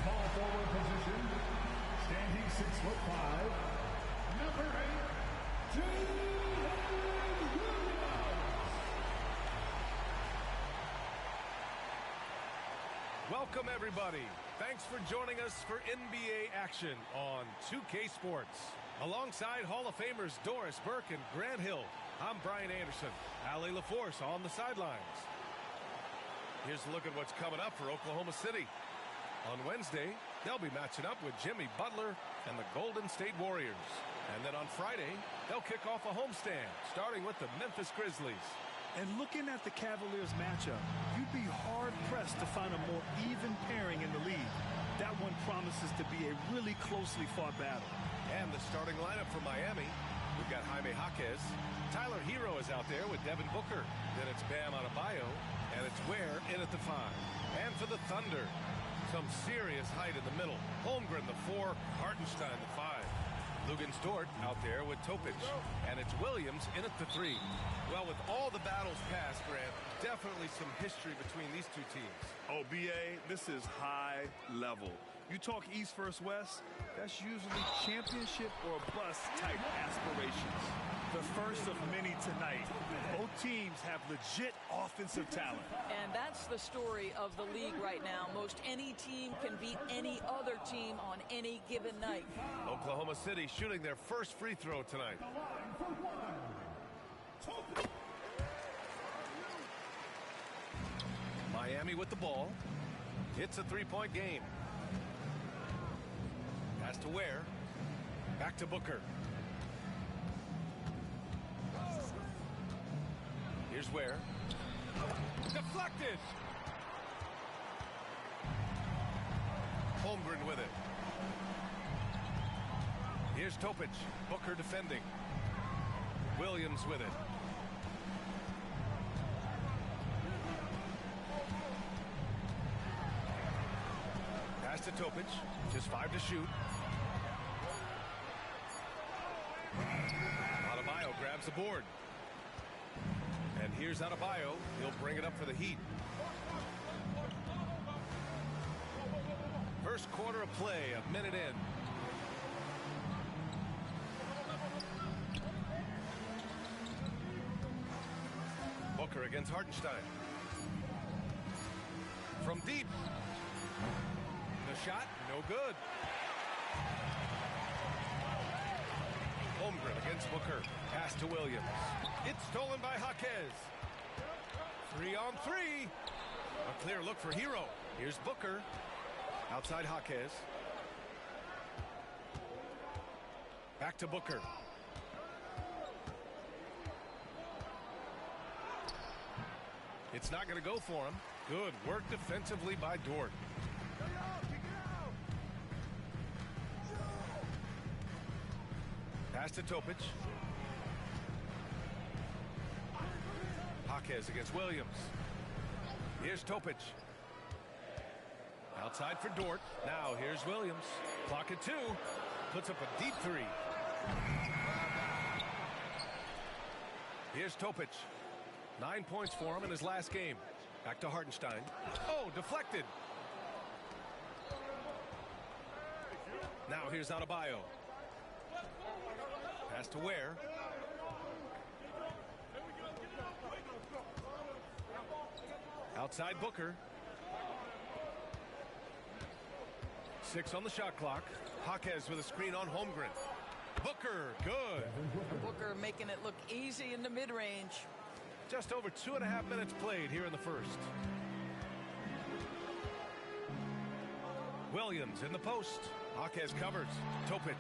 small forward position, standing 6'5", number 8, Williams. Welcome, everybody. Thanks for joining us for NBA action on 2K Sports. Alongside Hall of Famers Doris Burke and Grant Hill, I'm Brian Anderson. Allie LaForce on the sidelines. Here's a look at what's coming up for Oklahoma City. On Wednesday, they'll be matching up with Jimmy Butler and the Golden State Warriors. And then on Friday, they'll kick off a homestand, starting with the Memphis Grizzlies. And looking at the Cavaliers matchup, you'd be hard-pressed to find a more even pairing in the league. That one promises to be a really closely fought battle. And the starting lineup for Miami, we've got Jaime Jaquez. Tyler Hero is out there with Devin Booker. Then it's Bam Adebayo, and it's Ware in at the 5. And for the Thunder, some serious height in the middle. Holmgren, the 4, Hartenstein, the 5. Luguentz-Dort out there with Topic, and it's Williams in at the 3. Well, with all the battles past, Grant, definitely some history between these two teams. Oh, B.A., this is high level. You talk East versus West, that's usually championship or bust type aspirations. The first of many tonight. Both teams have legit offensive talent. And that's the story of the league right now. Most any team can beat any other team on any given night. Oklahoma City shooting their first free throw tonight. Miami with the ball. It's a three-point game. Pass to Ware. Back to Booker. Here's Ware. Deflected. Holmgren with it. Here's Topic. Booker defending. Williams with it. Pass to Topic. Just 5 to shoot. Adebayo grabs the board. And here's Adebayo. He'll bring it up for the Heat. First quarter of play, a minute in. Booker against Hartenstein. From deep. The shot, no good. Holmgren against Booker. Pass to Williams. It's stolen by Jaquez. 3-on-3. A clear look for Hero. Here's Booker. Outside Jaquez. Back to Booker. It's not going to go for him. Good work defensively by Dort. Pass to Topic. Jaquez against Williams. Here's Topic. Outside for Dort. Now here's Williams. Clock at 2. Puts up a deep 3. Here's Topic. 9 points for him in his last game. Back to Hartenstein. Oh, deflected. Now here's Adebayo. Pass to Ware. Outside Booker. 6 on the shot clock. Jaquez with a screen on Holmgren. Booker, good. Booker making it look easy in the mid-range. Just over 2.5 minutes played here in the first. Williams in the post. Jaquez covers. Topic.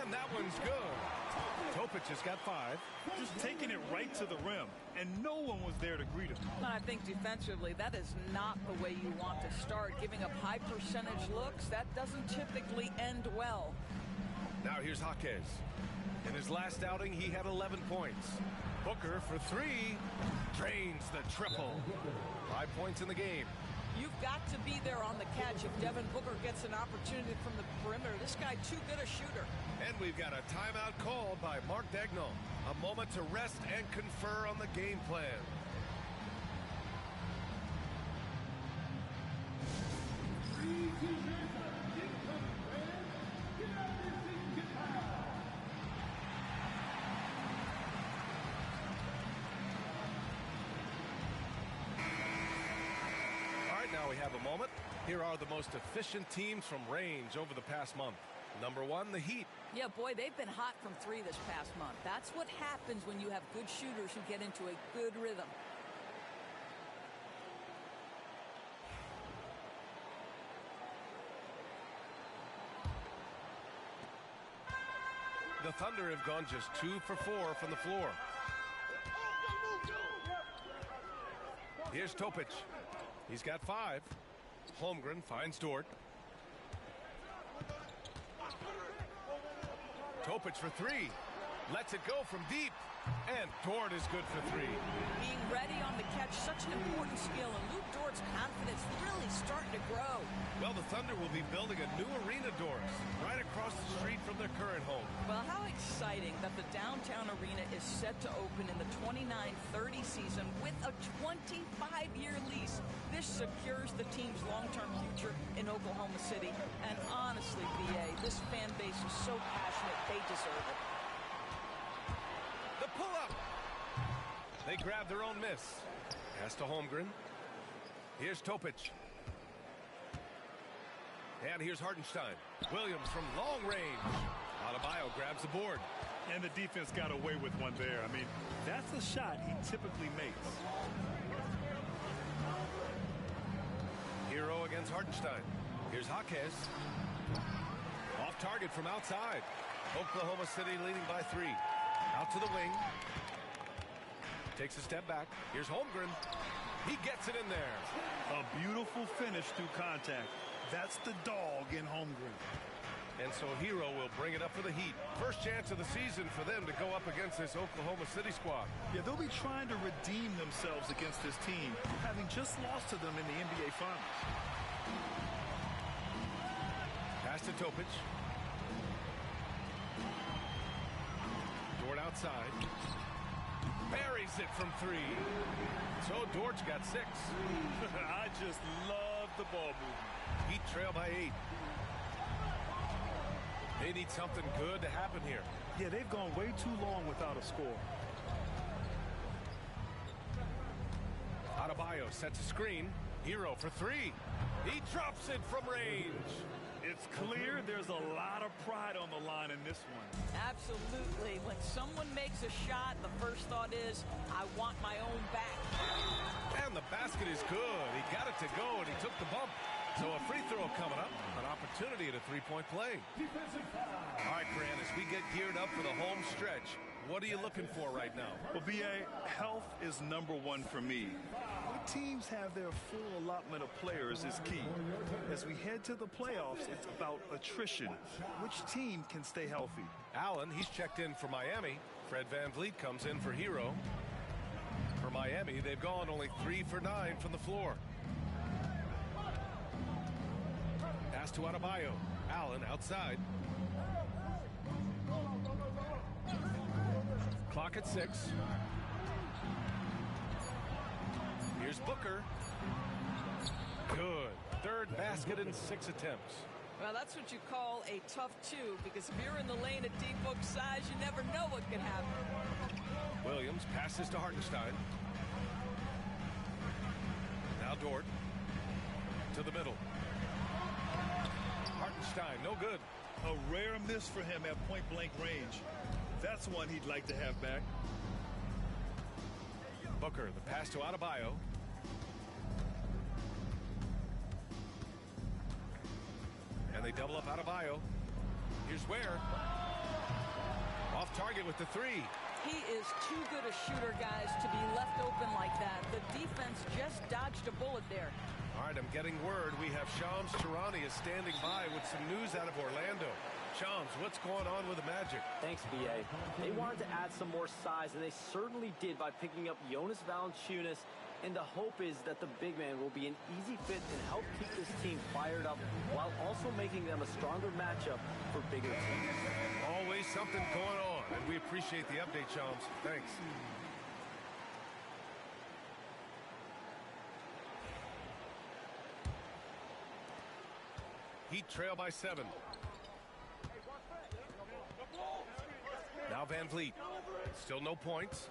And that one's good. Topic has got 5. Just taking it right to the rim, and no one was there to greet him. And I think defensively, that is not the way you want to start. Giving up high percentage looks, that doesn't typically end well. Now here's Jaquez. In his last outing, he had 11 points. Booker for 3. Drains the triple. 5 points in the game. You've got to be there on the catch if Devin Booker gets an opportunity from the perimeter. This guy too good a shooter. And we've got a timeout called by Mark Daigneault. A moment to rest and confer on the game plan. have a moment, here are the most efficient teams from range over the past month. Number 1, the Heat. Yeah, boy, they've been hot from 3 this past month. That's what happens when you have good shooters who get into a good rhythm. The Thunder have gone just 2 for 4 from the floor. Here's Topic. He's got 5. Holmgren finds Dort. Topic for 3. Lets it go from deep. And Dort is good for 3. Being ready on the catch, such an important skill, and Luke Dort's confidence really starting to grow. Well, the Thunder will be building a new arena, Doris, right across the street from their current home. Well, how exciting that the downtown arena is set to open in the 29-30 season with a 25-year lease. This secures the team's long-term future in Oklahoma City. And honestly, BA, this fan base is so passionate, they deserve it. The pull-up. They grab their own miss. Pass to Holmgren. Here's Topic. And here's Hartenstein. Williams from long range. Adebayo grabs the board. And the defense got away with one there. I mean, that's a shot he typically makes. Hero against Hartenstein. Here's Jaquez. Off target from outside. Oklahoma City leading by 3. Out to the wing. Takes a step back. Here's Holmgren. He gets it in there. A beautiful finish through contact. That's the dog in Holmgren. And so Hero will bring it up for the Heat. First chance of the season for them to go up against this Oklahoma City squad. Yeah, they'll be trying to redeem themselves against this team, having just lost to them in the NBA Finals. Pass to Topic. Dort outside. Buries it from 3. So Dort's got 6. I just love the ball movement. Heat trail by 8. They need something good to happen here. Yeah, they've gone way too long without a score. Adebayo sets a screen. Hero for 3. He drops it from range. It's clear there's a lot of pride on the line in this one. Absolutely. When someone makes a shot, the first thought is, I want my own back. And the basket is good. He got it to go, and he took the bump. So a free throw coming up. An opportunity at a three-point play. All right, Grant, as we get geared up for the home stretch, what are you looking for right now? Well, B.A., health is number 1 for me. When teams have their full allotment of players is key. As we head to the playoffs, it's about attrition. Which team can stay healthy? Allen, he's checked in for Miami. Fred VanVleet comes in for Hero. For Miami, they've gone only 3 for 9 from the floor. Pass to Adebayo. Allen outside. Clock at 6. Here's Booker. Good. Third basket in 6 attempts. Well, that's what you call a tough 2, because if you're in the lane at deep book size, you never know what can happen. Williams passes to Hartenstein. Now Dort. To the middle. Hartenstein, no good. A rare miss for him at point-blank range. That's one he'd like to have back. Booker, the pass to Adebayo. And they double up Adebayo. Here's Ware. Off target with the 3. He is too good a shooter, guys, to be left open like that. The defense just dodged a bullet there. All right, I'm getting word. We have Shams Charania is standing by with some news out of Orlando. Shams, what's going on with the Magic? Thanks, B.A. They wanted to add some more size, and they certainly did by picking up Jonas Valanciunas. And the hope is that the big man will be an easy fit and help keep this team fired up while also making them a stronger matchup for bigger teams. Always something going on, and we appreciate the update, Shams. Thanks. Heat trail by 7. Now VanVleet. Still no points.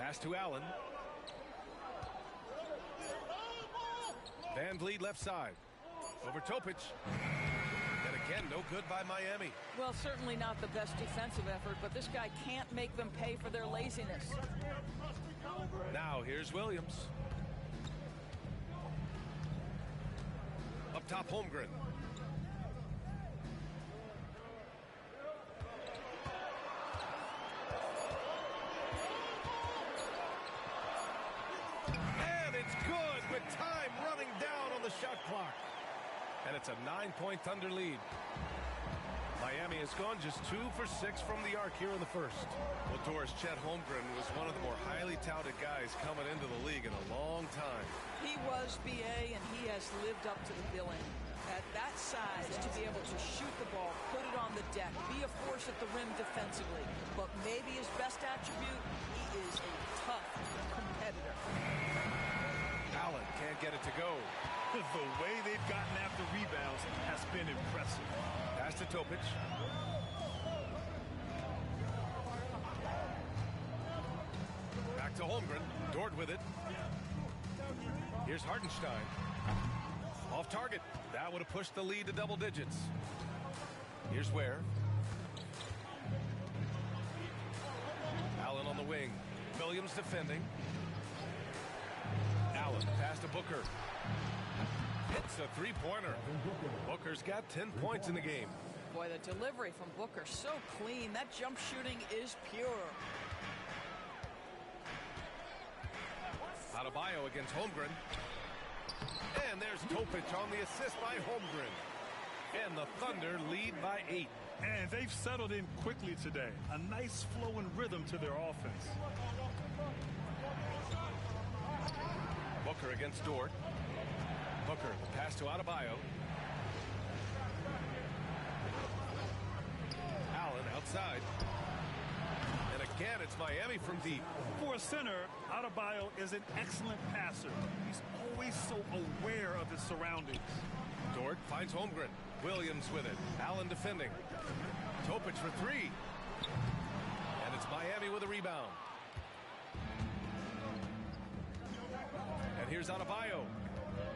Pass to Allen. Van Vliet left side. Over Topic. And again, no good by Miami. Well, certainly not the best defensive effort, but this guy can't make them pay for their laziness. Now here's Williams. Up top, Holmgren. And it's good with time running down on the shot clock. And it's a 9-point Thunder lead. Miami has gone just 2 for 6 from the arc here in the first. Well, Doris, Chet Holmgren was one of the more highly touted guys coming into the league in a long time. He was BA, and he has lived up to the billing. At that size, to be able to shoot the ball, put it on the deck, be a force at the rim defensively. But maybe his best attribute, he is a tough competitor. Allen can't get it to go. The way they've gotten after rebounds has been impressive. Pass to Topic. Back to Holmgren. Dort with it. Here's Hartenstein. Off target. That would have pushed the lead to double digits. Here's Ware. Allen on the wing. Williams defending. Allen pass to Booker. Hits a three-pointer. Booker's got 10 points in the game. Boy, the delivery from Booker so clean. That jump shooting is pure. Adebayo against Holmgren. And there's Topic on the assist by Holmgren. And the Thunder lead by 8. And they've settled in quickly today. A nice flow and rhythm to their offense. Booker against Dort. Booker, the pass to Adebayo. Allen outside. And again, it's Miami from deep. For a center, Adebayo is an excellent passer. He's always so aware of his surroundings. Dort finds Holmgren. Williams with it. Allen defending. Topic for three. And it's Miami with a rebound. And here's Adebayo.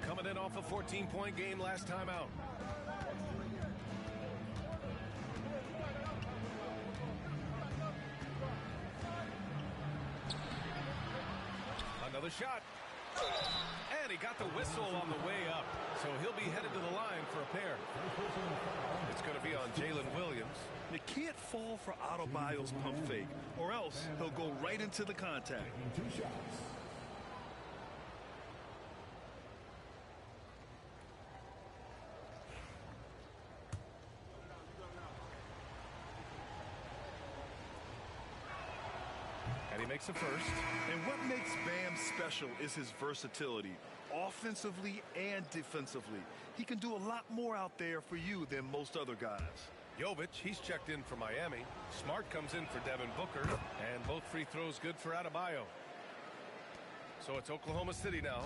Coming in off a 14-point game last time out. Another shot. And he got the whistle on the way up. So he'll be headed to the line for a pair. It's going to be on Jalen Williams. You can't fall for Adebayo's pump fake, or else he'll go right into the contact. 2 shots. And he makes the first. And what makes Bam special is his versatility, offensively and defensively. He can do a lot more out there for you than most other guys. Jovic, he's checked in for Miami. Smart comes in for Devin Booker. And both free throws good for Adebayo. So it's Oklahoma City now.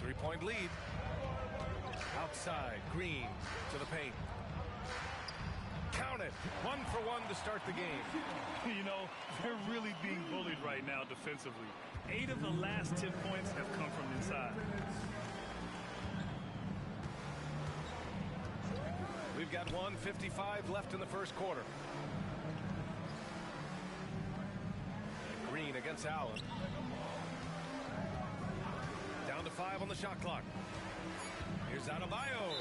3-point lead. Outside, Green to the paint. Count it. 1 for 1 to start the game. You know, they're really being bullied right now defensively. 8 of the last 10 points have come from inside. We've got 1:55 left in the first quarter. Green against Allen. Down to 5 on the shot clock. Here's Adebayo.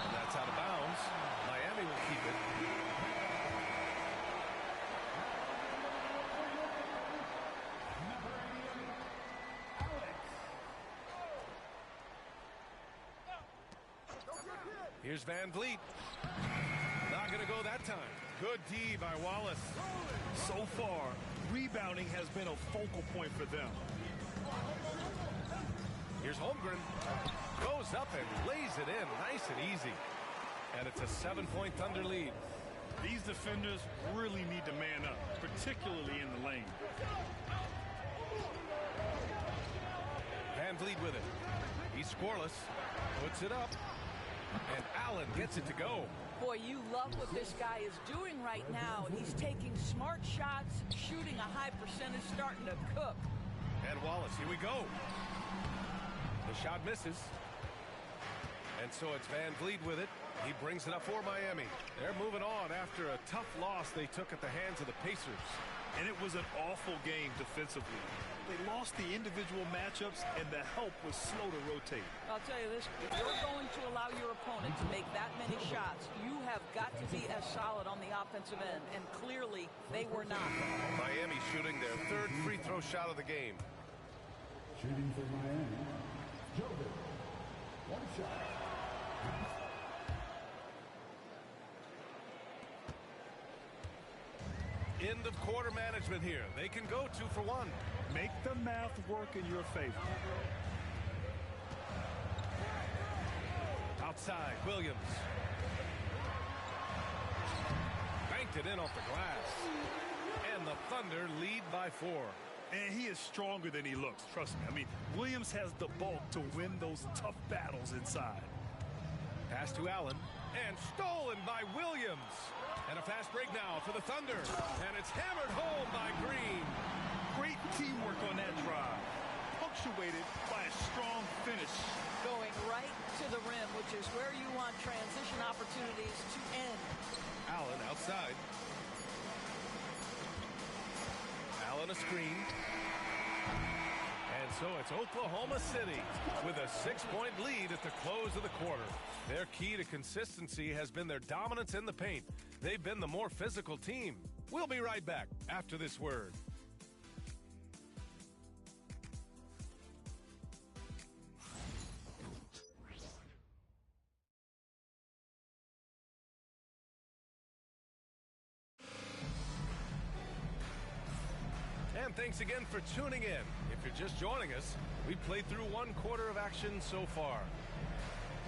And that's out of bounds. Miami will keep it. Here's Van Vliet. Not going to go that time. Good D by Wallace. So far, rebounding has been a focal point for them. Here's Holmgren. Goes up and lays it in. Nice and easy. And it's a 7-point Thunder lead. These defenders really need to man up, particularly in the lane. Van Vliet with it. He's scoreless. Puts it up. And Allen gets it to go. Boy, you love what this guy is doing right now. He's taking smart shots, shooting a high percentage, starting to cook. And Wallace, here we go. The shot misses. And so it's Van Vliet with it. He brings it up for Miami. They're moving on after a tough loss they took at the hands of the Pacers. And it was an awful game defensively. They lost the individual matchups, and the help was slow to rotate. I'll tell you this, if you're going to allow your opponent to make that many shots, you have got to be as solid on the offensive end, and clearly they were not. Miami shooting their third free throw shot of the game. Shooting for Miami, Joker. One shot. End of quarter management here. They can go 2 for 1. Make the math work in your favor. Outside, Williams. Banked it in off the glass. And the Thunder lead by 4. And he is stronger than he looks, trust me. I mean, Williams has the bulk to win those tough battles inside. Pass to Allen. And stolen by Williams. And a fast break now for the Thunder. And it's hammered home by Green. Great teamwork on that drive. Punctuated by a strong finish. Going right to the rim, which is where you want transition opportunities to end. Allen outside. Allen a screen. And so it's Oklahoma City with a 6-point lead at the close of the quarter. Their key to consistency has been their dominance in the paint. They've been the more physical team. We'll be right back after this word. And thanks again for tuning in. If you're just joining us, we've played through 1 quarter of action so far.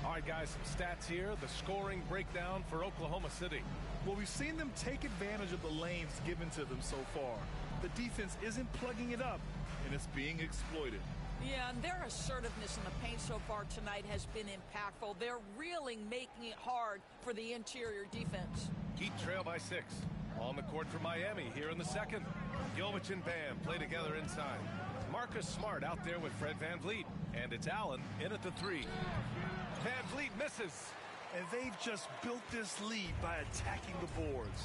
All right, guys, some stats here. The scoring breakdown for Oklahoma City. Well, we've seen them take advantage of the lanes given to them so far. The defense isn't plugging it up, and it's being exploited. Yeah, and their assertiveness in the paint so far tonight has been impactful. They're really making it hard for the interior defense. Heat trail by 6. On the court for Miami here in the second. Gilbich and Bam play together inside. Marcus Smart out there with Fred Van Vliet. And it's Allen in at the 3. Van Vliet misses. And they've just built this lead by attacking the boards.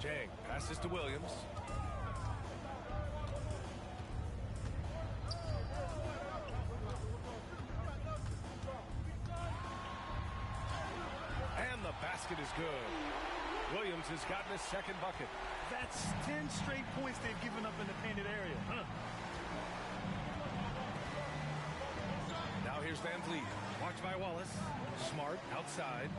Jang passes to Williams. And the basket is good. Williams has gotten his second bucket. That's 10 straight points they've given up in the painted area. Now here's Van Vliet. Watched by Wallace. Smart outside.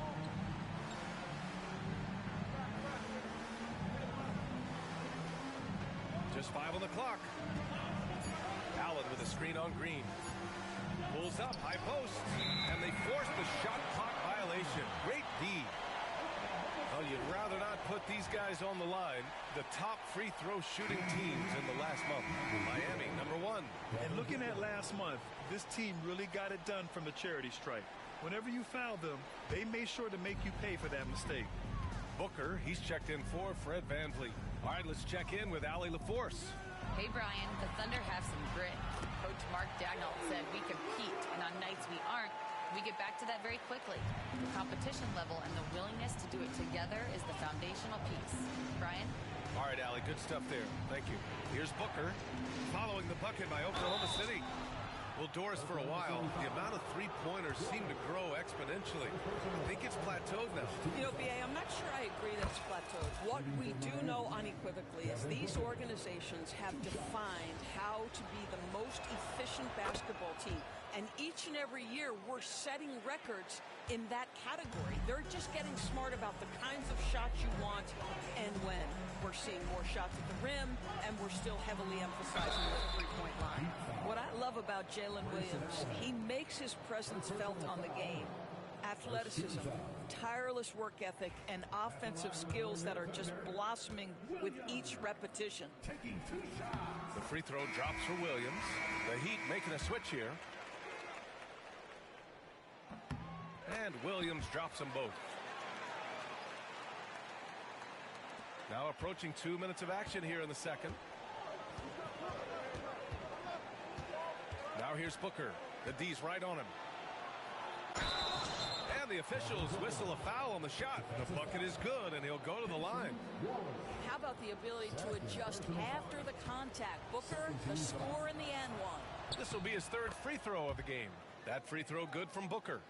Just 5 on the clock. Allen with a screen on Green. Pulls up, high post. And they force the shot clock violation. Great D. Well, you'd rather not put these guys on the line. The top free throw shooting teams in the last month. Miami, #1. And looking at last month, this team really got it done from the charity stripe. Whenever you fouled them, they made sure to make you pay for that mistake. Booker, he's checked in for Fred Van Vliet. All right, let's check in with Allie LaForce. Hey, Brian, the Thunder have some grit. Coach Mark Dagnall said we compete, and on nights we aren't, we get back to that very quickly. The competition level and the willingness to do it together is the foundational piece. Brian? All right, Allie, good stuff there. Thank you. Here's Booker, following the bucket by Oklahoma City. Well, Doris, for a while, the amount of three-pointers seemed to grow exponentially. I think it's plateaued now. You know, B.A., I'm not sure I agree that it's plateaued. What we do know unequivocally is these organizations have defined how to be the most efficient basketball team. And each and every year, we're setting records in that category. They're just getting smart about the kinds of shots you want and when. We're seeing more shots at the rim, and we're still heavily emphasizing the three-point line. What I love about Jalen Williams, he makes his presence felt on the game. Athleticism, tireless work ethic, and offensive skills that are just blossoming with each repetition. The free throw drops for Williams. The Heat making a switch here. And Williams drops them both. Now approaching 2 minutes of action here in the second. Now here's Booker. The D's right on him. And the officials whistle a foul on the shot. The bucket is good, and he'll go to the line. How about the ability to adjust after the contact? Booker, the score in the end one. This will be his third free throw of the game. That free throw good from Booker.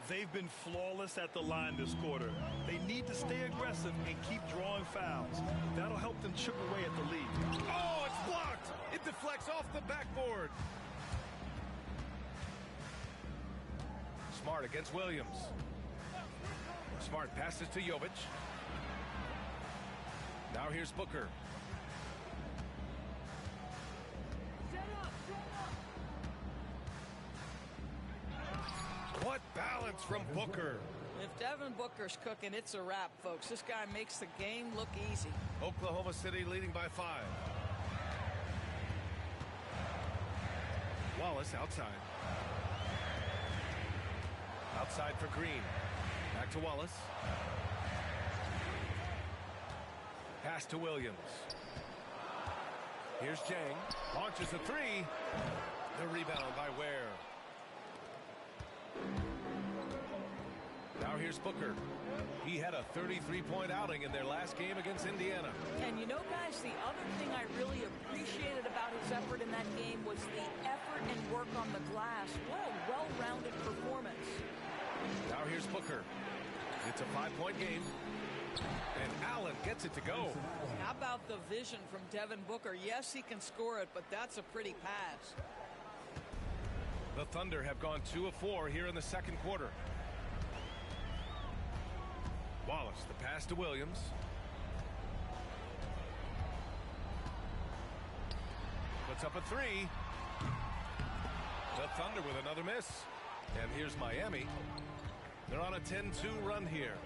They've been flawless at the line this quarter. They need to stay aggressive and keep drawing fouls. That'll help them chip away at the lead. Oh, it's blocked. It deflects off the backboard. Smart against Williams. Smart passes to Jovic. Now here's Booker. What balance from Booker. If Devin Booker's cooking, it's a wrap, folks. This guy makes the game look easy. Oklahoma City leading by 5. Wallace outside. Outside for Green. Back to Wallace. Pass to Williams. Here's Jang. Launches a 3. The rebound by Ware. Now here's Booker. He had a 33-point outing in their last game against Indiana. And you know, guys, the other thing I really appreciated about his effort in that game was the effort and work on the glass. What a well-rounded performance. Now here's Booker. It's a 5-point game. And Allen gets it to go. How about the vision from Devin Booker? Yes, he can score it, but that's a pretty pass. The Thunder have gone 2 of 4 here in the second quarter. Wallace, the pass to Williams. Puts up a 3. The Thunder with another miss. And here's Miami. They're on a 10-2 run here.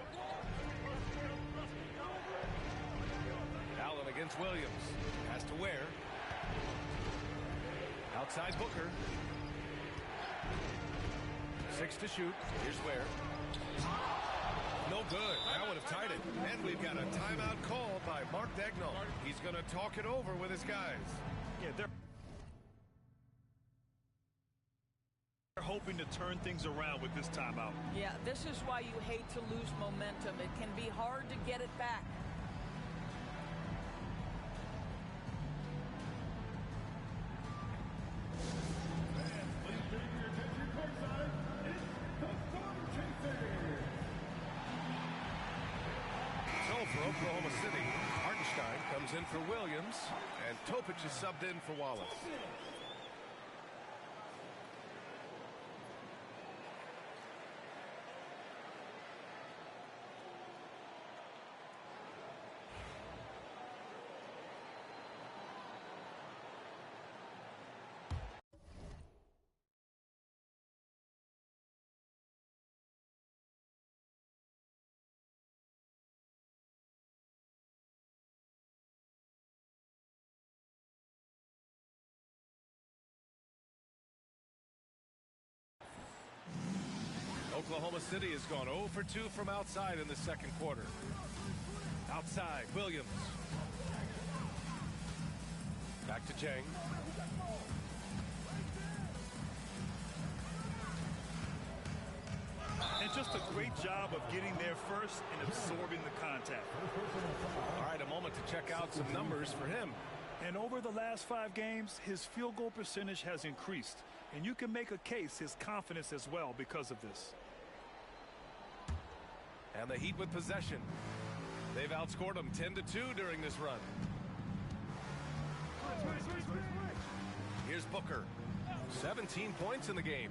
Allen against Williams. Pass to Ware. Outside Booker. 6 to shoot. Here's Ware. No good. That would have tied it. And we've got a timeout called by Mark Daigneault. He's going to talk it over with his guys. Yeah, they're hoping to turn things around with this timeout. Yeah, this is why you hate to lose momentum. It can be hard to get it back. For Oklahoma City, Hartenstein comes in for Williams, and Topic is subbed in for Wallace. Oklahoma City has gone 0 for 2 from outside in the second quarter. Outside, Williams. Back to Jang. And just a great job of getting there first and absorbing the contact. All right, a moment to check out some numbers for him. And over the last 5 games, his field goal percentage has increased. And you can make a case his confidence as well because of this. And the Heat with possession. They've outscored them 10-2 during this run. Here's Booker. 17 points in the game.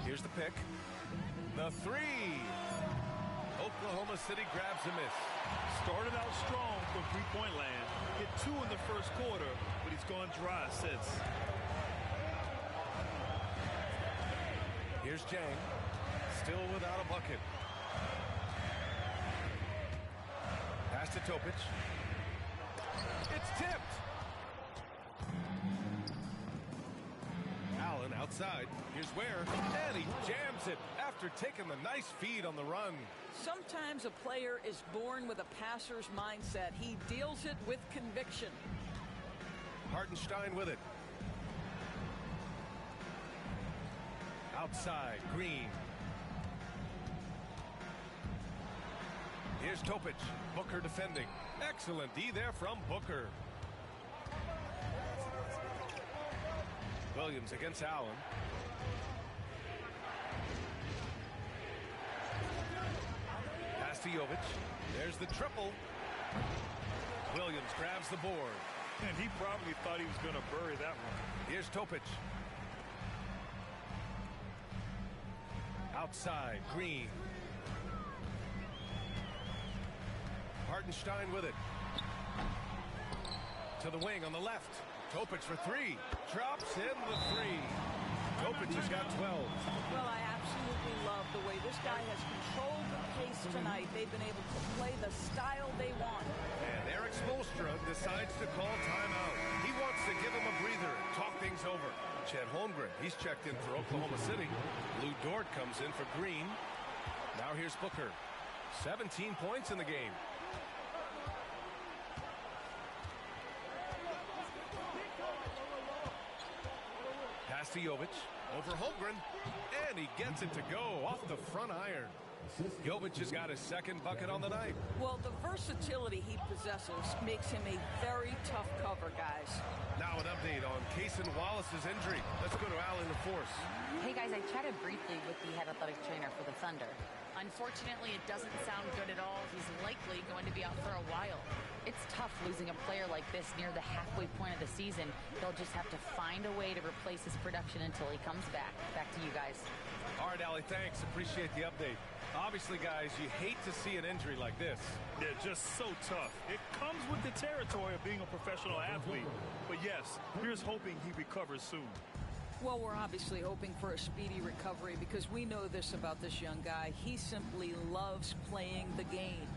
Here's the pick. The 3. Oklahoma City grabs a miss. Started out strong from three-point land. Hit 2 in the first quarter, but he's gone dry since. Here's Jang. Still without a bucket. Pass to Topic. It's tipped. Allen Outside, here's Ware, and he jams it after taking the nice feed on the run. Sometimes a player is born with a passer's mindset. He deals it with conviction. Hartenstein with it. Outside, Green. Here's Topic. Booker defending. Excellent D there from Booker. Williams against Allen. Pass to Jovic. There's the triple. Williams grabs the board. And he probably thought he was going to bury that one. Here's Topic. Outside, Green. Hartenstein with it. To the wing on the left. Topic for three. Drops in the three. Topic has got 12. Well, I absolutely love the way this guy has controlled the pace tonight. They've been able to play the style they want. And Eric Spoelstra decides to call timeout. He wants to give him a breather and talk things over. Chet Holmgren, he's checked in for Oklahoma City. Lou Dort comes in for Green. Now here's Booker. 17 points in the game. Pass to Jovic. Over Holmgren. And he gets it to go off the front iron. Jovic has got his second bucket on the night. Well, the versatility he possesses makes him a very tough cover, guys. Now an update on Cason Wallace's injury. Let's go to Allie LaForce. Hey guys, I chatted briefly with the head athletic trainer for the Thunder. Unfortunately, it doesn't sound good at all. He's likely going to be out for a while. It's tough losing a player like this near the halfway point of the season. They'll just have to find a way to replace his production until he comes back. Back to you guys. All right, Allie, thanks. Appreciate the update. Obviously, guys, you hate to see an injury like this. Yeah, just so tough. It comes with the territory of being a professional athlete. But yes, here's hoping he recovers soon. Well, we're obviously hoping for a speedy recovery because we know this about this young guy. He simply loves playing the game.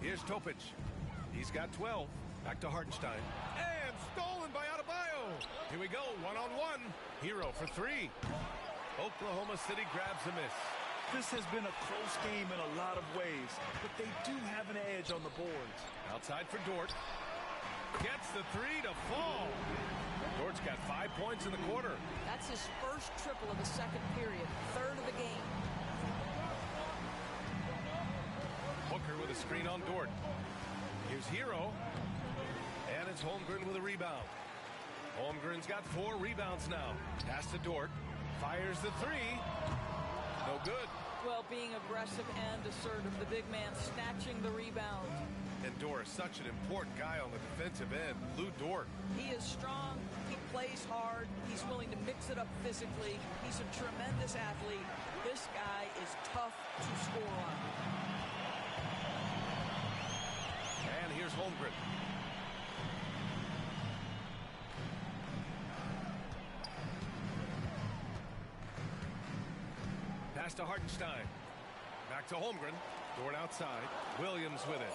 Here's Topic. He's got 12. Back to Hartenstein. And stolen by Adebayo. Here we go, one-on-one. Hero for three. Oklahoma City grabs a miss. This has been a close game in a lot of ways, but they do have an edge on the boards. Outside for Dort. Gets the three to fall. Dort's got 5 points in the quarter. That's his first triple of the second period, third of the game. Booker with a screen on Dort. Here's Hero. And it's Holmgren with a rebound. Holmgren's got 4 rebounds now. Pass to Dort. Fires the three. No good. Well, being aggressive and assertive, the big man snatching the rebound. And Dort is such an important guy on the defensive end. Lou Dort. He is strong. He plays hard. He's willing to mix it up physically. He's a tremendous athlete. This guy is tough to score on. And here's Holmgren. Pass to Hartenstein. Back to Holmgren. Dort outside. Williams with it.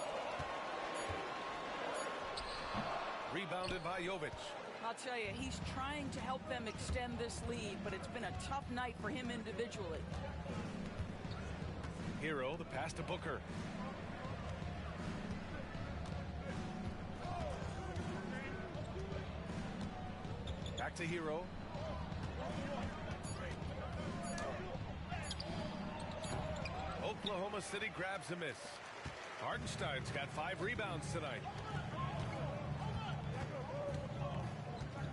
Rebounded by Jovic. I'll tell you, he's trying to help them extend this lead, but it's been a tough night for him individually. Hero, the pass to Booker. Back to Hero. Oklahoma City grabs a miss. Hartenstein's got 5 rebounds tonight.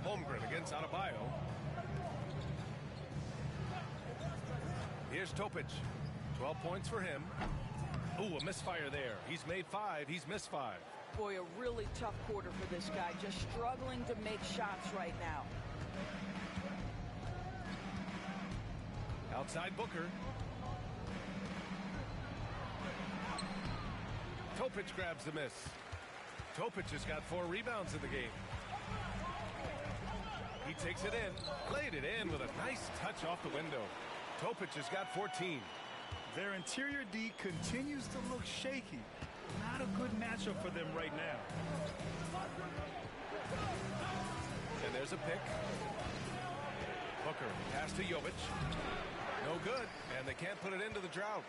Holmgren against Adebayo. Here's Topic. 12 points for him. Ooh, a misfire there. He's made 5. He's missed 5. Boy, a really tough quarter for this guy. Just struggling to make shots right now. Outside Booker. Topic grabs the miss. Topic has got 4 rebounds in the game. He takes it in, laid it in with a nice touch off the window. Topic has got 14. Their interior D continues to look shaky. Not a good matchup for them right now. And there's a pick. Booker, pass to Jovic. No good, and they can't put it into the drought.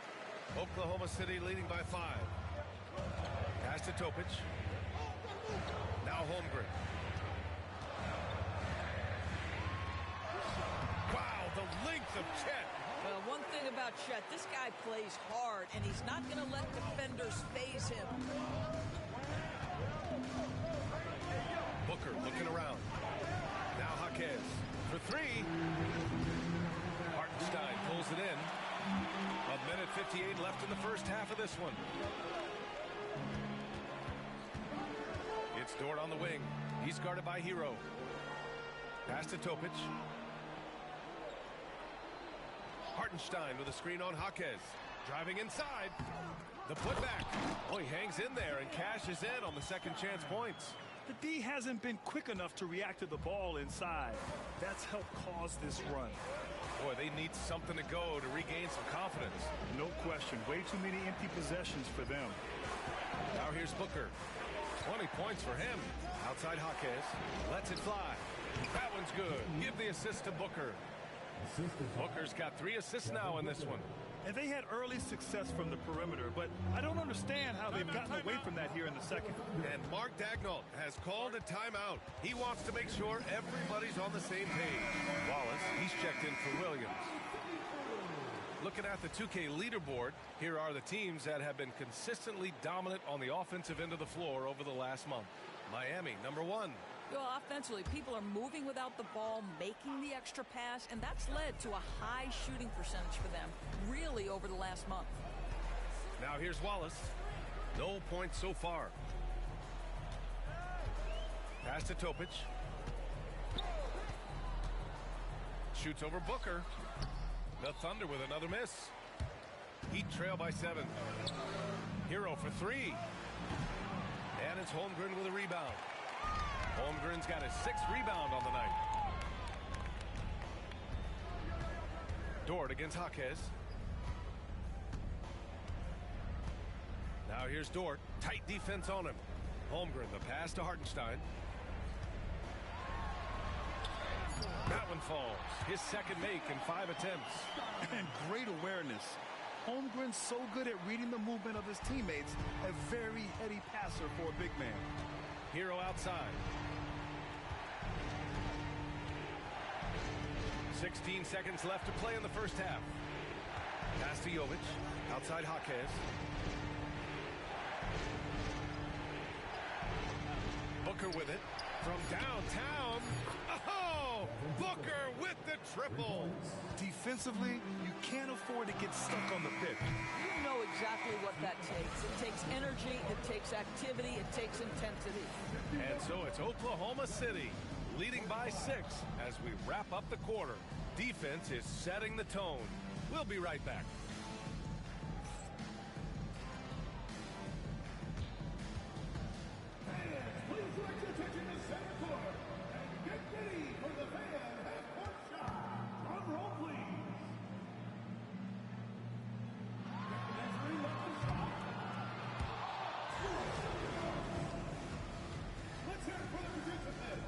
Oklahoma City leading by 5. Pass to Topic. Now Holmgren. Wow, the length of Chet. Well, one thing about Chet, this guy plays hard, and he's not going to let defenders phase him. Booker looking around. Now Jaquez for 3. Hartenstein pulls it in. 1:58 left in the first half of this one. It's Dort on the wing. He's guarded by Hero. Pass to Topic. Hartenstein with a screen on Jaquez. Driving inside. The putback. Oh, he hangs in there and cashes in on the second chance points. The D hasn't been quick enough to react to the ball inside. That's helped cause this run. Boy, they need something to go to regain some confidence. No question. Way too many empty possessions for them. Now here's Booker. 20 points for him. Outside Jaquez. Lets it fly. That one's good. Give the assist to Booker. Booker's got 3 assists now in this one. And they had early success from the perimeter, but I don't understand how they've gotten away from that here in the second. And Mark Daigneault has called a timeout. He wants to make sure everybody's on the same page. Wallace, he's checked in for Williams. Looking at the 2K leaderboard, here are the teams that have been consistently dominant on the offensive end of the floor over the last month. Miami, number 1. Well, offensively, people are moving without the ball, making the extra pass, and that's led to a high shooting percentage for them, really, over the last month. Now here's Wallace. No points so far. Pass to Topic. Shoots over Booker. The Thunder with another miss. Heat trail by 7. Hero for 3. And it's Holmgren with a rebound. Holmgren's got his 6th rebound on the night. Dort against Jaquez. Now here's Dort. Tight defense on him. Holmgren, the pass to Hartenstein. That one falls. His second make in 5 attempts. And great awareness. Holmgren's so good at reading the movement of his teammates. A very heady passer for a big man. Hero outside. 16 seconds left to play in the first half. Pass to Jovic. Outside Jaquez. Booker with it. From downtown. Oh! Booker with the triple. Defensively, you can't afford to get stuck on the pick. You know exactly what that takes. It takes energy, it takes activity, it takes intensity. And so it's Oklahoma City leading by 6 as we wrap up the quarter. Defense is setting the tone. We'll be right back. Please direct your attention to center court and get ready for the fan half-court shot. Drum roll, please. Measuring up the shot. Let's hear it for the participants.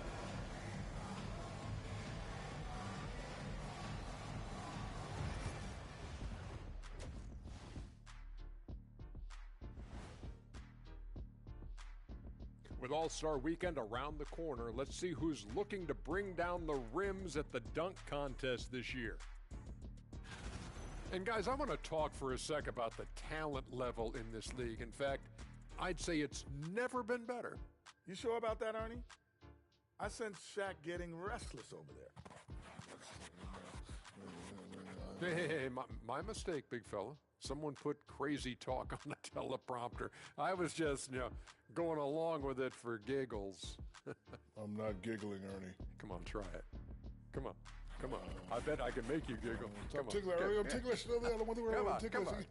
With All-Star Weekend around the corner, let's see who's looking to bring down the rims at the dunk contest this year. And guys, I want to talk for a sec about the talent level in this league. In fact, I'd say it's never been better. You sure about that, Ernie? I sense Shaq getting restless over there. Hey, my mistake, big fella. Someone put crazy talk on the teleprompter. I was just, going along with it for giggles. I'm not giggling, Ernie. Come on, try it. Come on. I bet I can make you giggle. I'm ticklish, Ernie. I'm ticklish. I don't want to worry. I'm ticklish.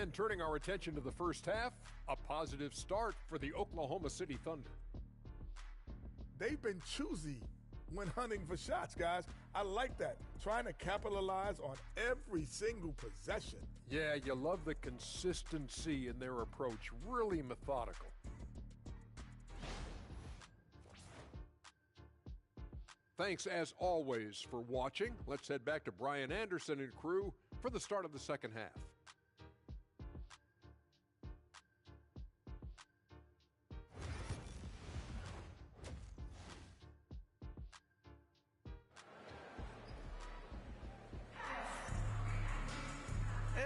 And turning our attention to the first half, a positive start for the Oklahoma City Thunder. They've been choosy when hunting for shots, guys. I like that. Trying to capitalize on every single possession. Yeah, you love the consistency in their approach. Really methodical. Thanks, as always, for watching. Let's head back to Brian Anderson and crew for the start of the second half.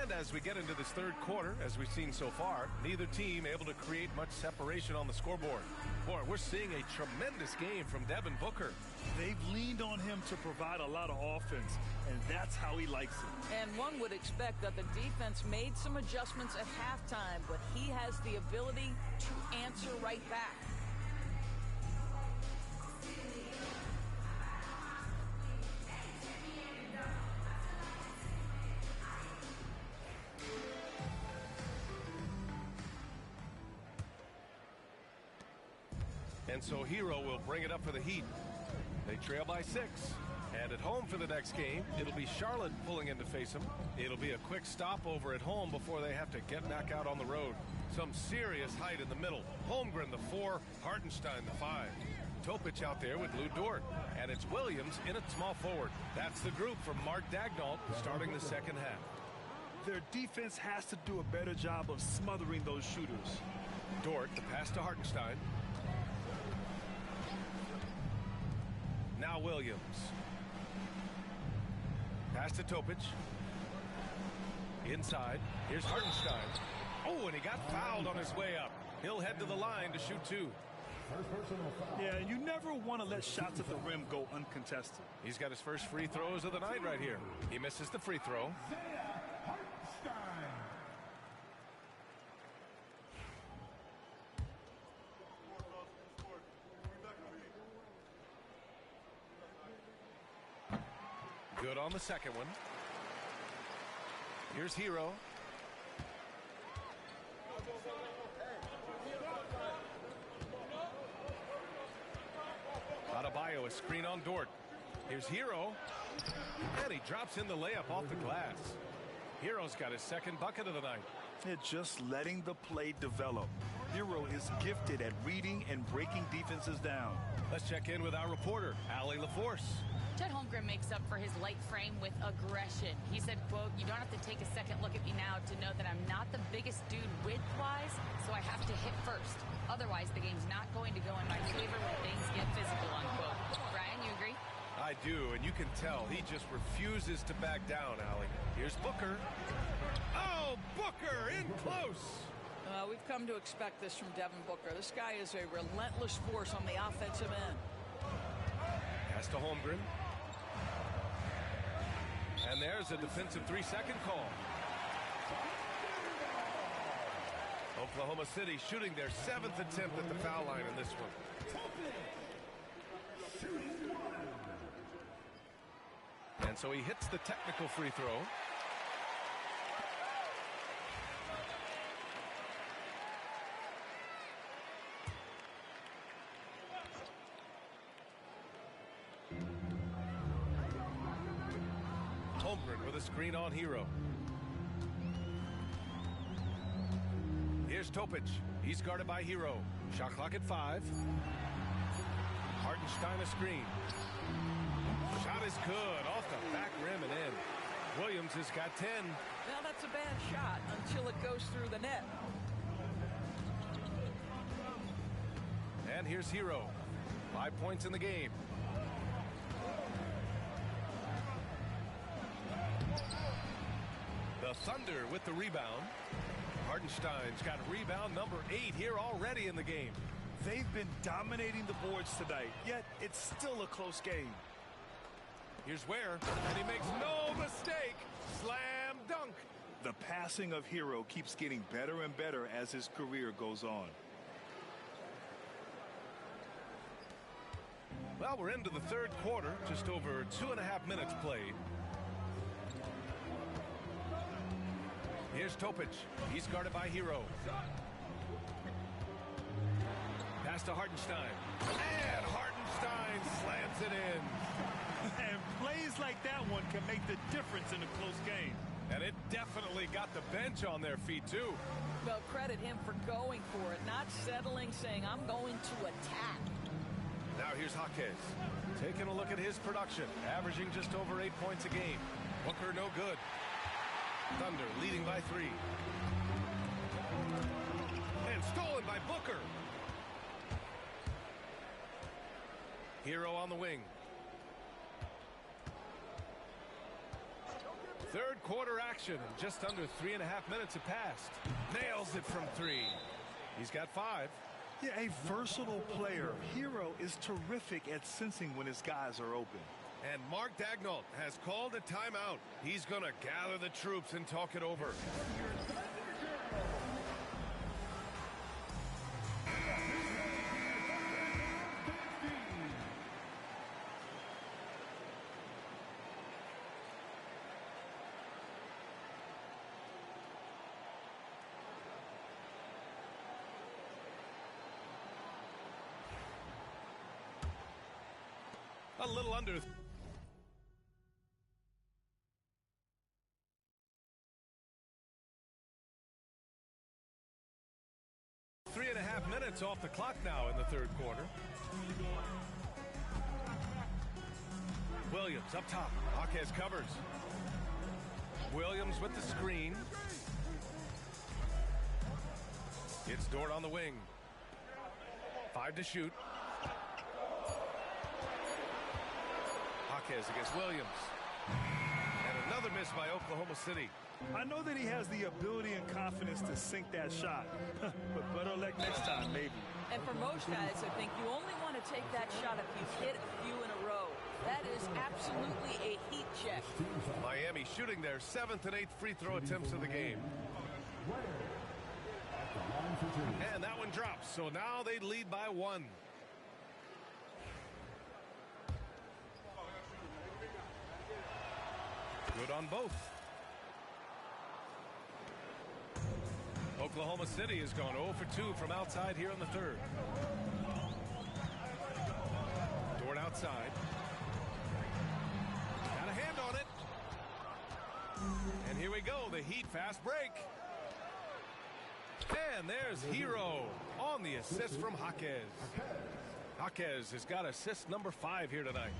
And as we get into this third quarter, as we've seen so far, neither team able to create much separation on the scoreboard. Boy, we're seeing a tremendous game from Devin Booker. They've leaned on him to provide a lot of offense, and that's how he likes it. And one would expect that the defense made some adjustments at halftime, but he has the ability to answer right back. And so Hero will bring it up for the Heat. They trail by 6. And at home for the next game, it'll be Charlotte pulling in to face them. It'll be a quick stopover at home before they have to get back out on the road. Some serious height in the middle. Holmgren, the 4. Hartenstein, the 5. Topic out there with Lou Dort. And it's Williams in at small forward. That's the group from Mark Daigneault starting the second half. Their defense has to do a better job of smothering those shooters. Dort, the pass to Hartenstein. Now Williams. Pass to Topic. Inside. Here's Hartenstein. Oh, and he got fouled on his way up. He'll head to the line to shoot 2. Yeah, you never want to let shots at the rim go uncontested. He's got his first free throws of the night right here. He misses the free throw. Good on the second one. Here's Hero. Adebayo, a screen on Dort. Here's Hero. And he drops in the layup off the glass. Hero's got his second bucket of the night. It's just letting the play develop. Hero is gifted at reading and breaking defenses down. Let's check in with our reporter, Allie LaForce. Chet Holmgren makes up for his light frame with aggression. He said, quote, "You don't have to take a second look at me now to know that I'm not the biggest dude width-wise, so I have to hit first. Otherwise, the game's not going to go in my favor when things get physical," unquote. Brian, you agree? I do, and you can tell he just refuses to back down, Allie. Here's Booker. Oh, Booker in close. We've come to expect this from Devin Booker. This guy is a relentless force on the offensive end. Pass to Holmgren. And there's a defensive 3-second call. Oklahoma City shooting their 7th attempt at the foul line in this one. And so he hits the technical free throw. Holmgren with a screen on Hero. Here's Topic. He's guarded by Hero. Shot clock at 5. Hartenstein a screen. Shot is good. Off the back rim and in. Williams has got 10. Now that's a bad shot until it goes through the net. And here's Hero. 5 points in the game. The Thunder with the rebound. Hartenstein's got rebound number 8 here already in the game. They've been dominating the boards tonight, yet it's still a close game. Here's Ware, and he makes no mistake. Slam dunk. The passing of Hero keeps getting better and better as his career goes on. Well, we're into the third quarter, just over 2.5 minutes played. Here's Topic. He's guarded by Hero. Pass to Hartenstein. And Hartenstein slams it in. And plays like that one can make the difference in a close game. And it definitely got the bench on their feet, too. Well, credit him for going for it, not settling, saying, "I'm going to attack." Now here's Jaquez. Taking a look at his production. Averaging just over 8 points a game. Booker no good. Thunder leading by 3. And stolen by Booker. Hero on the wing. Third quarter action, and just under 3.5 minutes have passed. Nails it from 3. He's got 5. Yeah, a versatile player. Hero is terrific at sensing when his guys are open. And Mark Daignault has called a timeout. He's going to gather the troops and talk it over. A little under. Three and a half minutes off the clock now in the third quarter. Williams up top. Jaquez covers. Williams with the screen. It's Dort on the wing. 5 to shoot. Jaquez against Williams. And another miss by Oklahoma City. I know that he has the ability and confidence to sink that shot, but better luck next time, maybe. And for most guys, I think you only want to take that shot if you've hit a few in a row. That is absolutely a heat check. Miami shooting their 7th and 8th free throw attempts of the game. And that one drops, so now they lead by 1. Good on both. Oklahoma City has gone 0 for 2 from outside here in the third. Dort outside. Got a hand on it. And here we go, the Heat fast break. And there's Hero on the assist from Jaquez. Jaquez has got assist number 5 here tonight.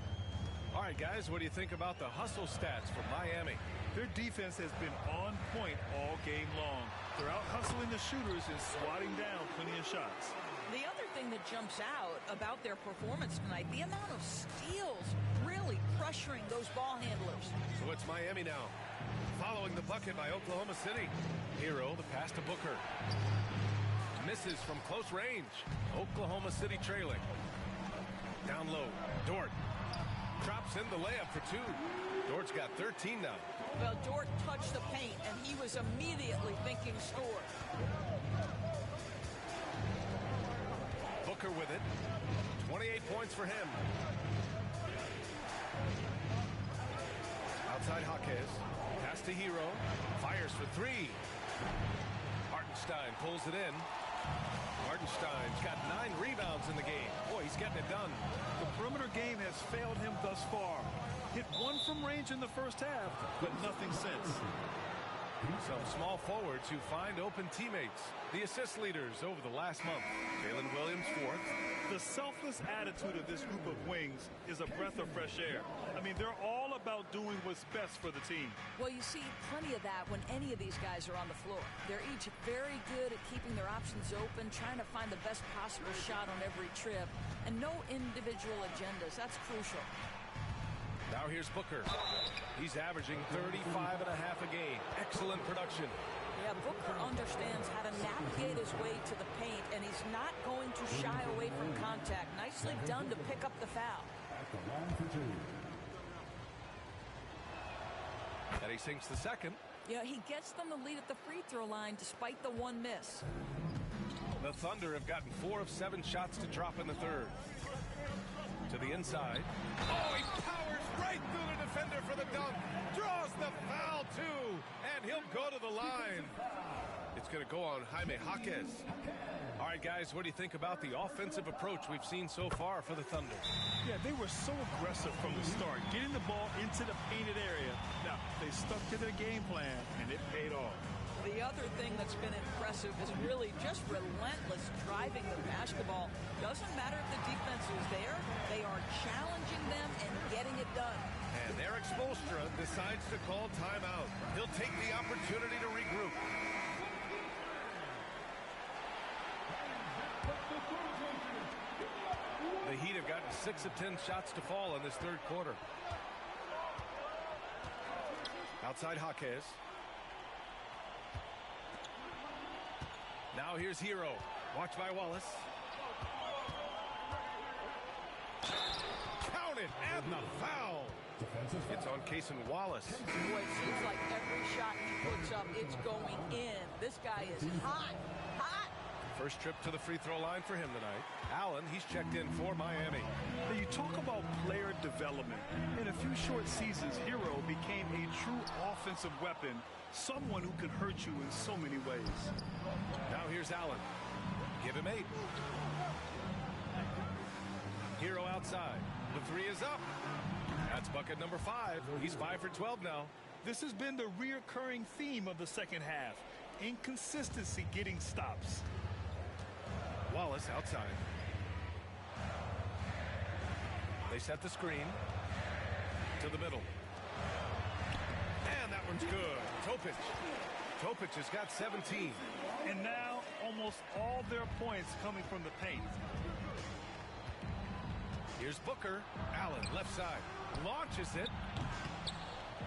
All right, guys, what do you think about the hustle stats for Miami? Their defense has been on point all game long. They're out hustling the shooters and swatting down plenty of shots. The other thing that jumps out about their performance tonight, the amount of steals really pressuring those ball handlers. So it's Miami now, following the bucket by Oklahoma City. Hero, the pass to Booker. Misses from close range. Oklahoma City trailing. Down low, Dort. Drops in the layup for 2. Dort's got 13 now. Well, Dort touched the paint, and he was immediately thinking score. Booker with it. 28 points for him. Outside Jaquez. Pass to Hero. Fires for 3. Hartenstein pulls it in. Hartenstein's got 9 rebounds in the game. Boy, he's getting it done. The perimeter game has failed him thus far. Hit 1 from range in the first half, but nothing since. Some small forwards who find open teammates. The assist leaders over the last month. Jalen Williams 4th. The selfless attitude of this group of wings is a breath of fresh air. I mean, they're all about doing what's best for the team. Well, you see plenty of that when any of these guys are on the floor. They're each very good at keeping their options open, trying to find the best possible shot on every trip, and no individual agendas. That's crucial. Now here's Booker. He's averaging 35.5 a game. Excellent production. Yeah, Booker understands how to navigate his way to the paint, and he's not going to shy away from contact. Nicely done to pick up the foul. And he sinks the second. Yeah, he gets them the lead at the free throw line despite the 1 miss. The Thunder have gotten 4 of 7 shots to drop in the third. To the inside. Oh, he powers right through the defender for the dunk. Draws the foul, too. And he'll go to the line. It's it's going to go on Jaime Jaquez. All right, guys, what do you think about the offensive approach we've seen so far for the Thunder? Yeah, they were so aggressive from the start, getting the ball into the painted area. Now, they stuck to their game plan, and it paid off. The other thing that's been impressive is really just relentless driving the basketball. Doesn't matter if the defense is there, they are challenging them and getting it done. And Eric Spoelstra decides to call timeout. He'll take the opportunity to regroup. The Heat have gotten 6 of 10 shots to fall in this third quarter. Outside Jaquez. Now here's Hero. Watched by Wallace. Count it, and the foul. It's on Cason Wallace. Boy, it seems like every shot he puts up, it's going in. This guy is hot, hot. First trip to the free throw line for him tonight. Allen, he's checked in for Miami. Now, you talk about player development. In a few short seasons, Hero became a true offensive weapon, someone who can hurt you in so many ways. Now here's Allen. Give him 8. Hero outside. The 3 is up. That's bucket number 5. He's 5 for 12 now. This has been the reoccurring theme of the second half. Inconsistency getting stops. Wallace outside. They set the screen to the middle. And that one's good. Topic has got 17. And now almost all their points coming from the paint. Here's Booker. Allen left side. Launches it.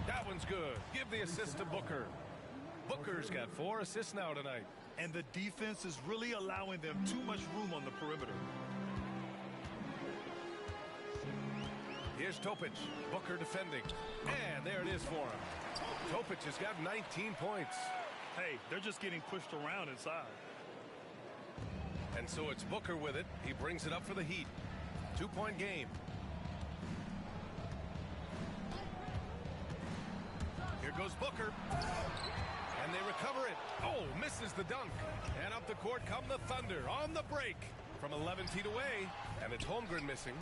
That one's good. Give the assist to Booker. Booker's got 4 assists now tonight. And the defense is really allowing them too much room on the perimeter. Here's Topic. Booker defending. And there it is for him. Topic has got 19 points. Hey, they're just getting pushed around inside. And so it's Booker with it. He brings it up for the Heat. 2-point game. Here goes Booker. And they recover it. Oh, misses the dunk. And up the court come the Thunder on the break. From 11 feet away. And it's Holmgren missing.